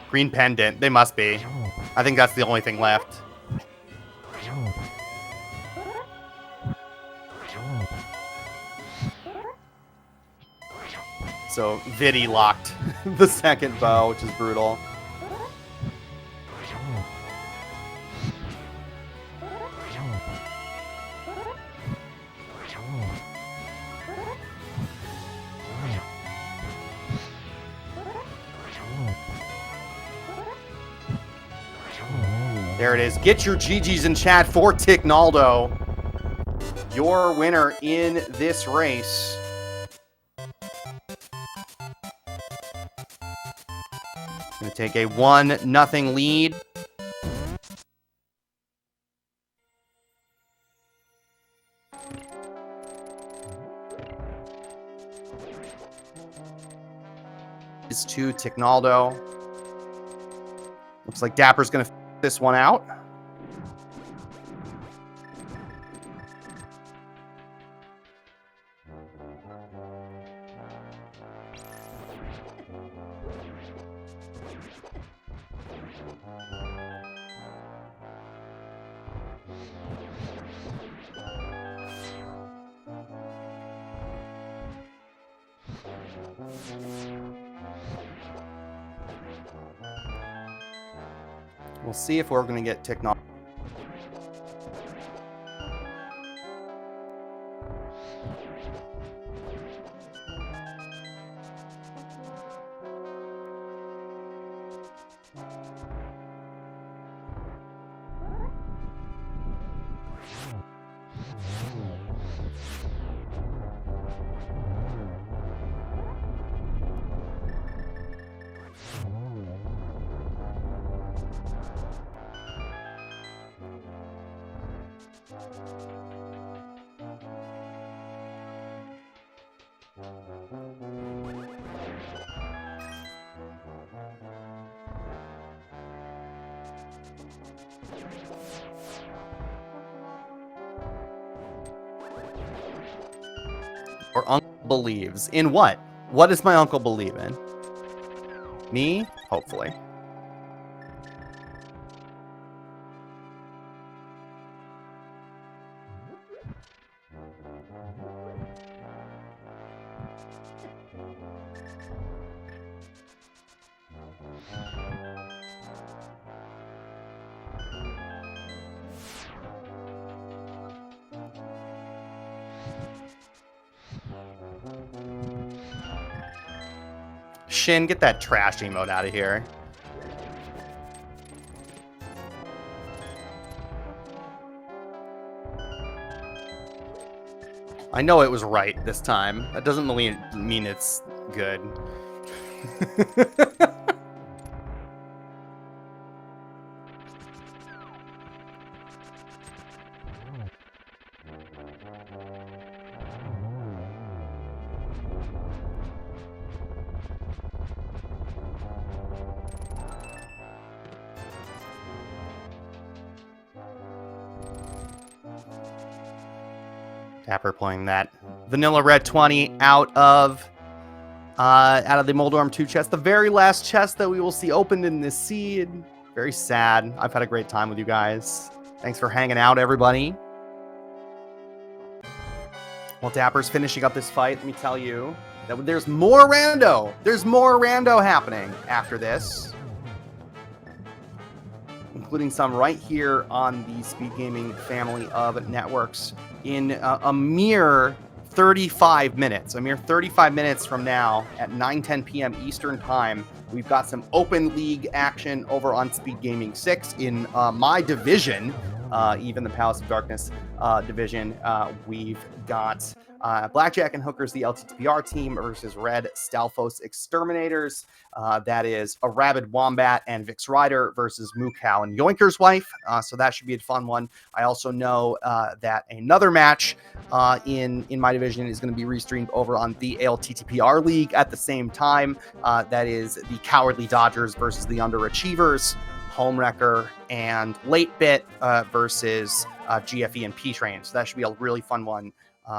Green pendant. They must be. I think that's the only thing left. So Viddy locked the second bow, which is brutal. There it is. Get your GGs in chat for Ticknaldo. Your winner in this race. Going to take a 1-0 lead. Is to Ticknaldo. Looks like Dapper's going to this one out. We'll see if we're going to get Ticknaldo. Or uncle believes. In what? What does my uncle believe in? Me? Hopefully. Shin, get that trash emote out of here. I know it was right this time. That doesn't mean it's good. Dapper playing that vanilla red 20 out of the Moldorm 2 chest, the very last chest that we will see opened in this seed. Very sad. I've had a great time with you guys. Thanks for hanging out, everybody. While Dapper's finishing up this fight, let me tell you that there's more rando. There's more rando happening after this, including some right here on the SpeedGaming family of networks in a mere 35 minutes. A mere 35 minutes from now at 9:10 p.m. Eastern Time, we've got some open league action over on SpeedGaming 6 in my division, even the Palace of Darkness division. We've got Blackjack and Hookers, the ALTTPR team, versus Red Stalfos Exterminators. That is a Rabid Wombat and Vix Rider versus Moo Cow and Yoinker's Wife. So that should be a fun one. I also know that another match in my division is going to be restreamed over on the ALTTPR League at the same time. That is the Cowardly Dodgers versus the Underachievers, Homewrecker and Late Bit versus GFE and P-Train. So that should be a really fun one. It's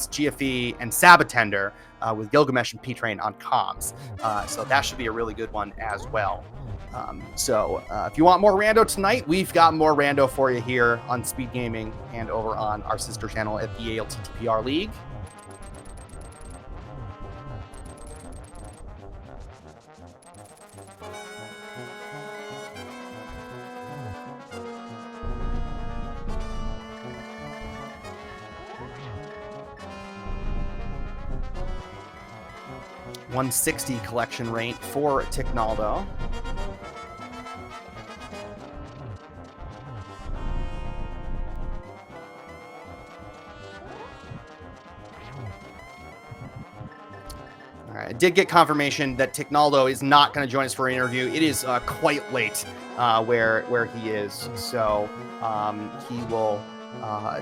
GFE and Sabatender with Gilgamesh and P-Train on comms. So that should be a really good one as well. If you want more rando tonight, we've got more rando for you here on SpeedGaming and over on our sister channel at the ALTTPR League. $160 collection rate for Ticknaldo. All right, I did get confirmation that Ticknaldo is not going to join us for an interview. It is quite late where he is, so he will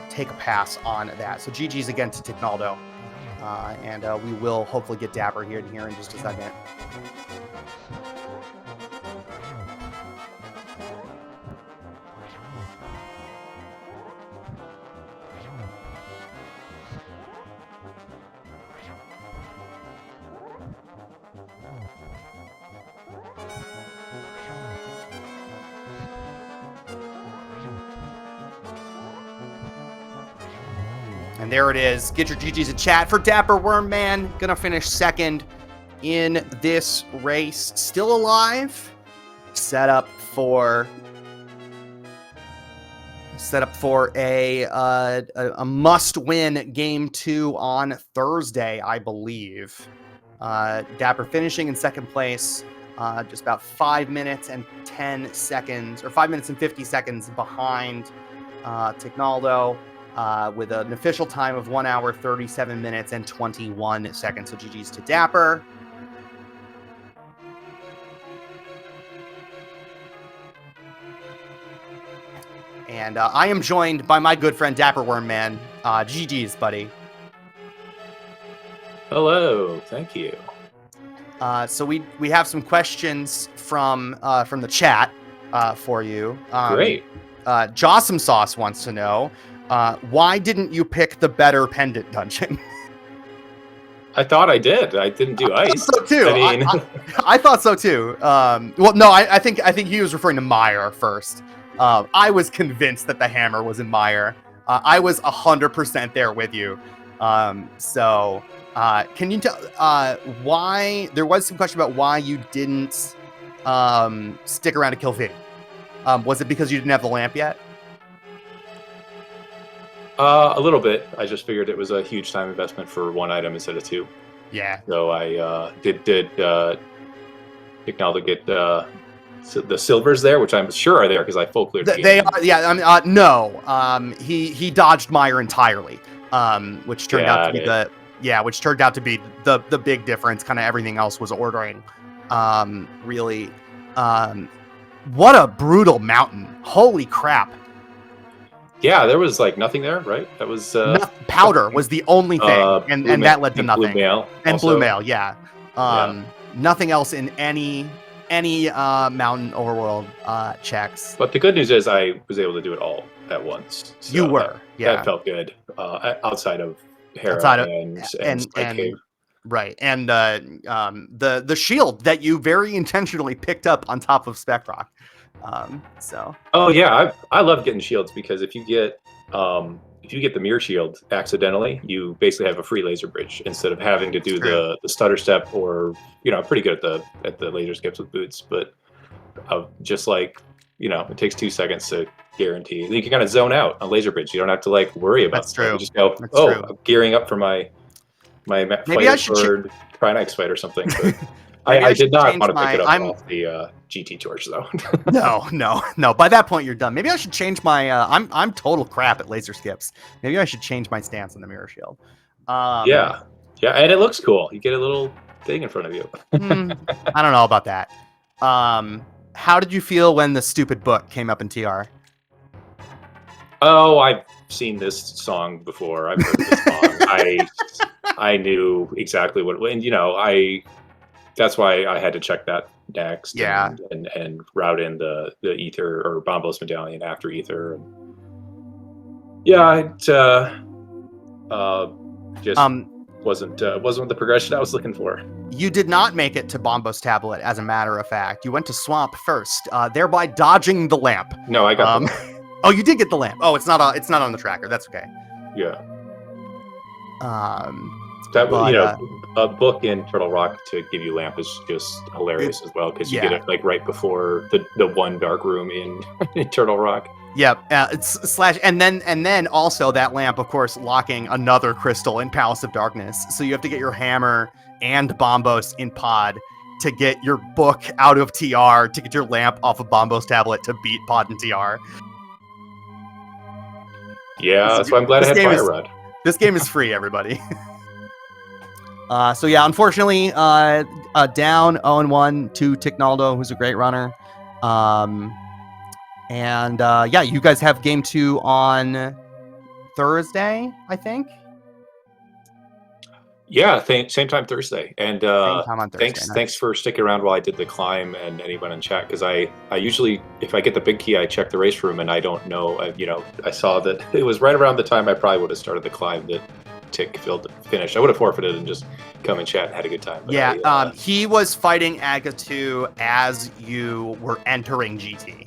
take a pass on that. So GG's again to Ticknaldo. And we will hopefully get Dapper here in just a second. And there it is. Get your GGs in chat for DapperWormMan. Gonna finish second in this race. Still alive. Set up for a must-win game 2 on Thursday, I believe. Dapper finishing in second place, just about 5 minutes and 10 seconds, or 5 minutes and 50 seconds behind Ticknaldo. With an official time of 1 hour, 37 minutes, and 21 seconds. So GG's to Dapper. And I am joined by my good friend DapperWormMan. GG's, buddy. Hello, thank you. So we have some questions from the chat for you. Great. Jossum Sauce wants to know, why didn't you pick the better pendant dungeon? I thought I did. I didn't do ice. I thought so too. I mean, I thought so too. Well, no, I think he was referring to Mire first. I was convinced that the hammer was in Mire. I was 100% there with you. Can you tell why there was some question about why you didn't stick around to kill Vinny? Was it because you didn't have the lamp yet? a little bit. I just figured it was a huge time investment for one item instead of two. Yeah. So I did Ticknaldo get the silvers there, which I'm sure are there because I full cleared the game. They are. Yeah. I mean, no. He dodged Mire entirely, which turned out to be which turned out to be the big difference. Kind of everything else was ordering. Really. What a brutal mountain! Holy crap! Yeah, there was like nothing there, right? That was powder was the only thing, and that led to nothing. Blue mail and also. Blue mail, yeah. Nothing else in any mountain overworld checks. But the good news is I was able to do it all at once. So You were, that felt good. Outside of Hera outside of and Spike Cave. right, and the shield that you very intentionally picked up on top of Specrock. So. Oh yeah, I love getting shields because if you get the mirror shield accidentally, you basically have a free laser bridge instead of having to do the stutter step, or I'm pretty good at the laser skips with boots, but just like it takes 2 seconds to guarantee. You can kind of zone out on laser bridge. You don't have to like worry about That's stuff. true. You just go, That's oh, true. I'm gearing up for my Maybe I should sword Trinax fight or something. But I did not want to pick it up off the GT torch though. No. By that point, you're done. Maybe I should change my. I'm total crap at laser skips. Maybe I should change my stance on the mirror shield. Yeah, and it looks cool. You get a little thing in front of you. I don't know about that. How did you feel when the stupid book came up in TR? Oh, I've seen this song before. I've heard this song. I knew exactly what, and that's why I had to check that next. Yeah. And route in the Ether or Bombos medallion after Ether. Yeah, it just wasn't the progression I was looking for. You did not make it to Bombos tablet, as a matter of fact. You went to Swamp first, thereby dodging the lamp. No, I got the lamp. Oh, you did get the lamp. Oh, it's not on the tracker. That's okay. Yeah. That was, a book in Turtle Rock to give you lamp is just hilarious as well, because you get it like right before the one dark room in Turtle Rock. Yep. And then also that lamp, of course, locking another crystal in Palace of Darkness. So you have to get your hammer and Bombos in pod to get your book out of TR, to get your lamp off of Bombos tablet to beat pod and TR. Yeah, that's why I'm glad I had Fire Rod. This game is free, everybody. So yeah, unfortunately, down 0-1 to Ticknaldo, who's a great runner. You guys have game 2 on Thursday, I think. Yeah, same time Thursday. And same time on Thursday. Thanks for sticking around while I did the climb and anyone in chat, because I usually, if I get the big key, I check the race room and I don't know. I saw that it was right around the time I probably would have started the climb that Tick finished. I would have forfeited and just come and chat and had a good time. But he was fighting Aga2 as you were entering GT.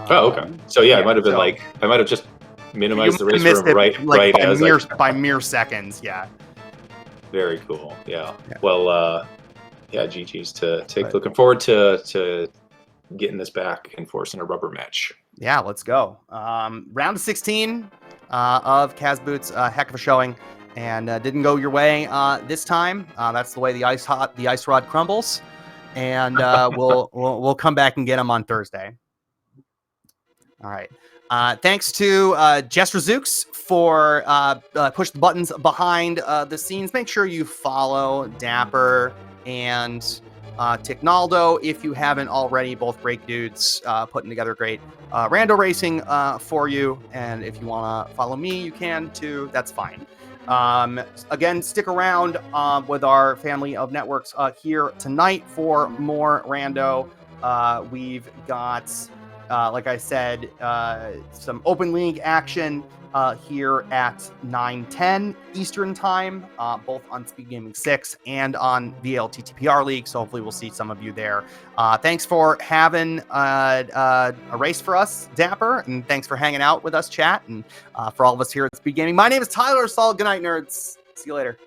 Oh, okay. So I might have been I might have just minimized the race room right as by mere seconds. Yeah. Very cool. Yeah. Well, GG's to Tick. Looking forward to getting this back and forcing a rubber match. Yeah, let's go. Round of 16 of Kaz Boots, heck of a showing, and didn't go your way this time. That's the way the ice rod crumbles, and we'll come back and get him on Thursday. All right. Thanks to Jess Razooks for push the buttons behind the scenes. Make sure you follow Dapper and Ticknaldo if you haven't already. Both great dudes putting together great rando racing for you. And if you want to follow me, you can too. That's fine. Again, stick around with our family of networks here tonight for more rando. We've got, like I said, some Open League action here at 9:10 Eastern Time, both on SpeedGaming 6 and on the ALTTPR League. So hopefully we'll see some of you there. Thanks for having a race for us, Dapper, and thanks for hanging out with us, chat, and for all of us here at SpeedGaming. My name is Tyler Saul. Good night, nerds. See you later.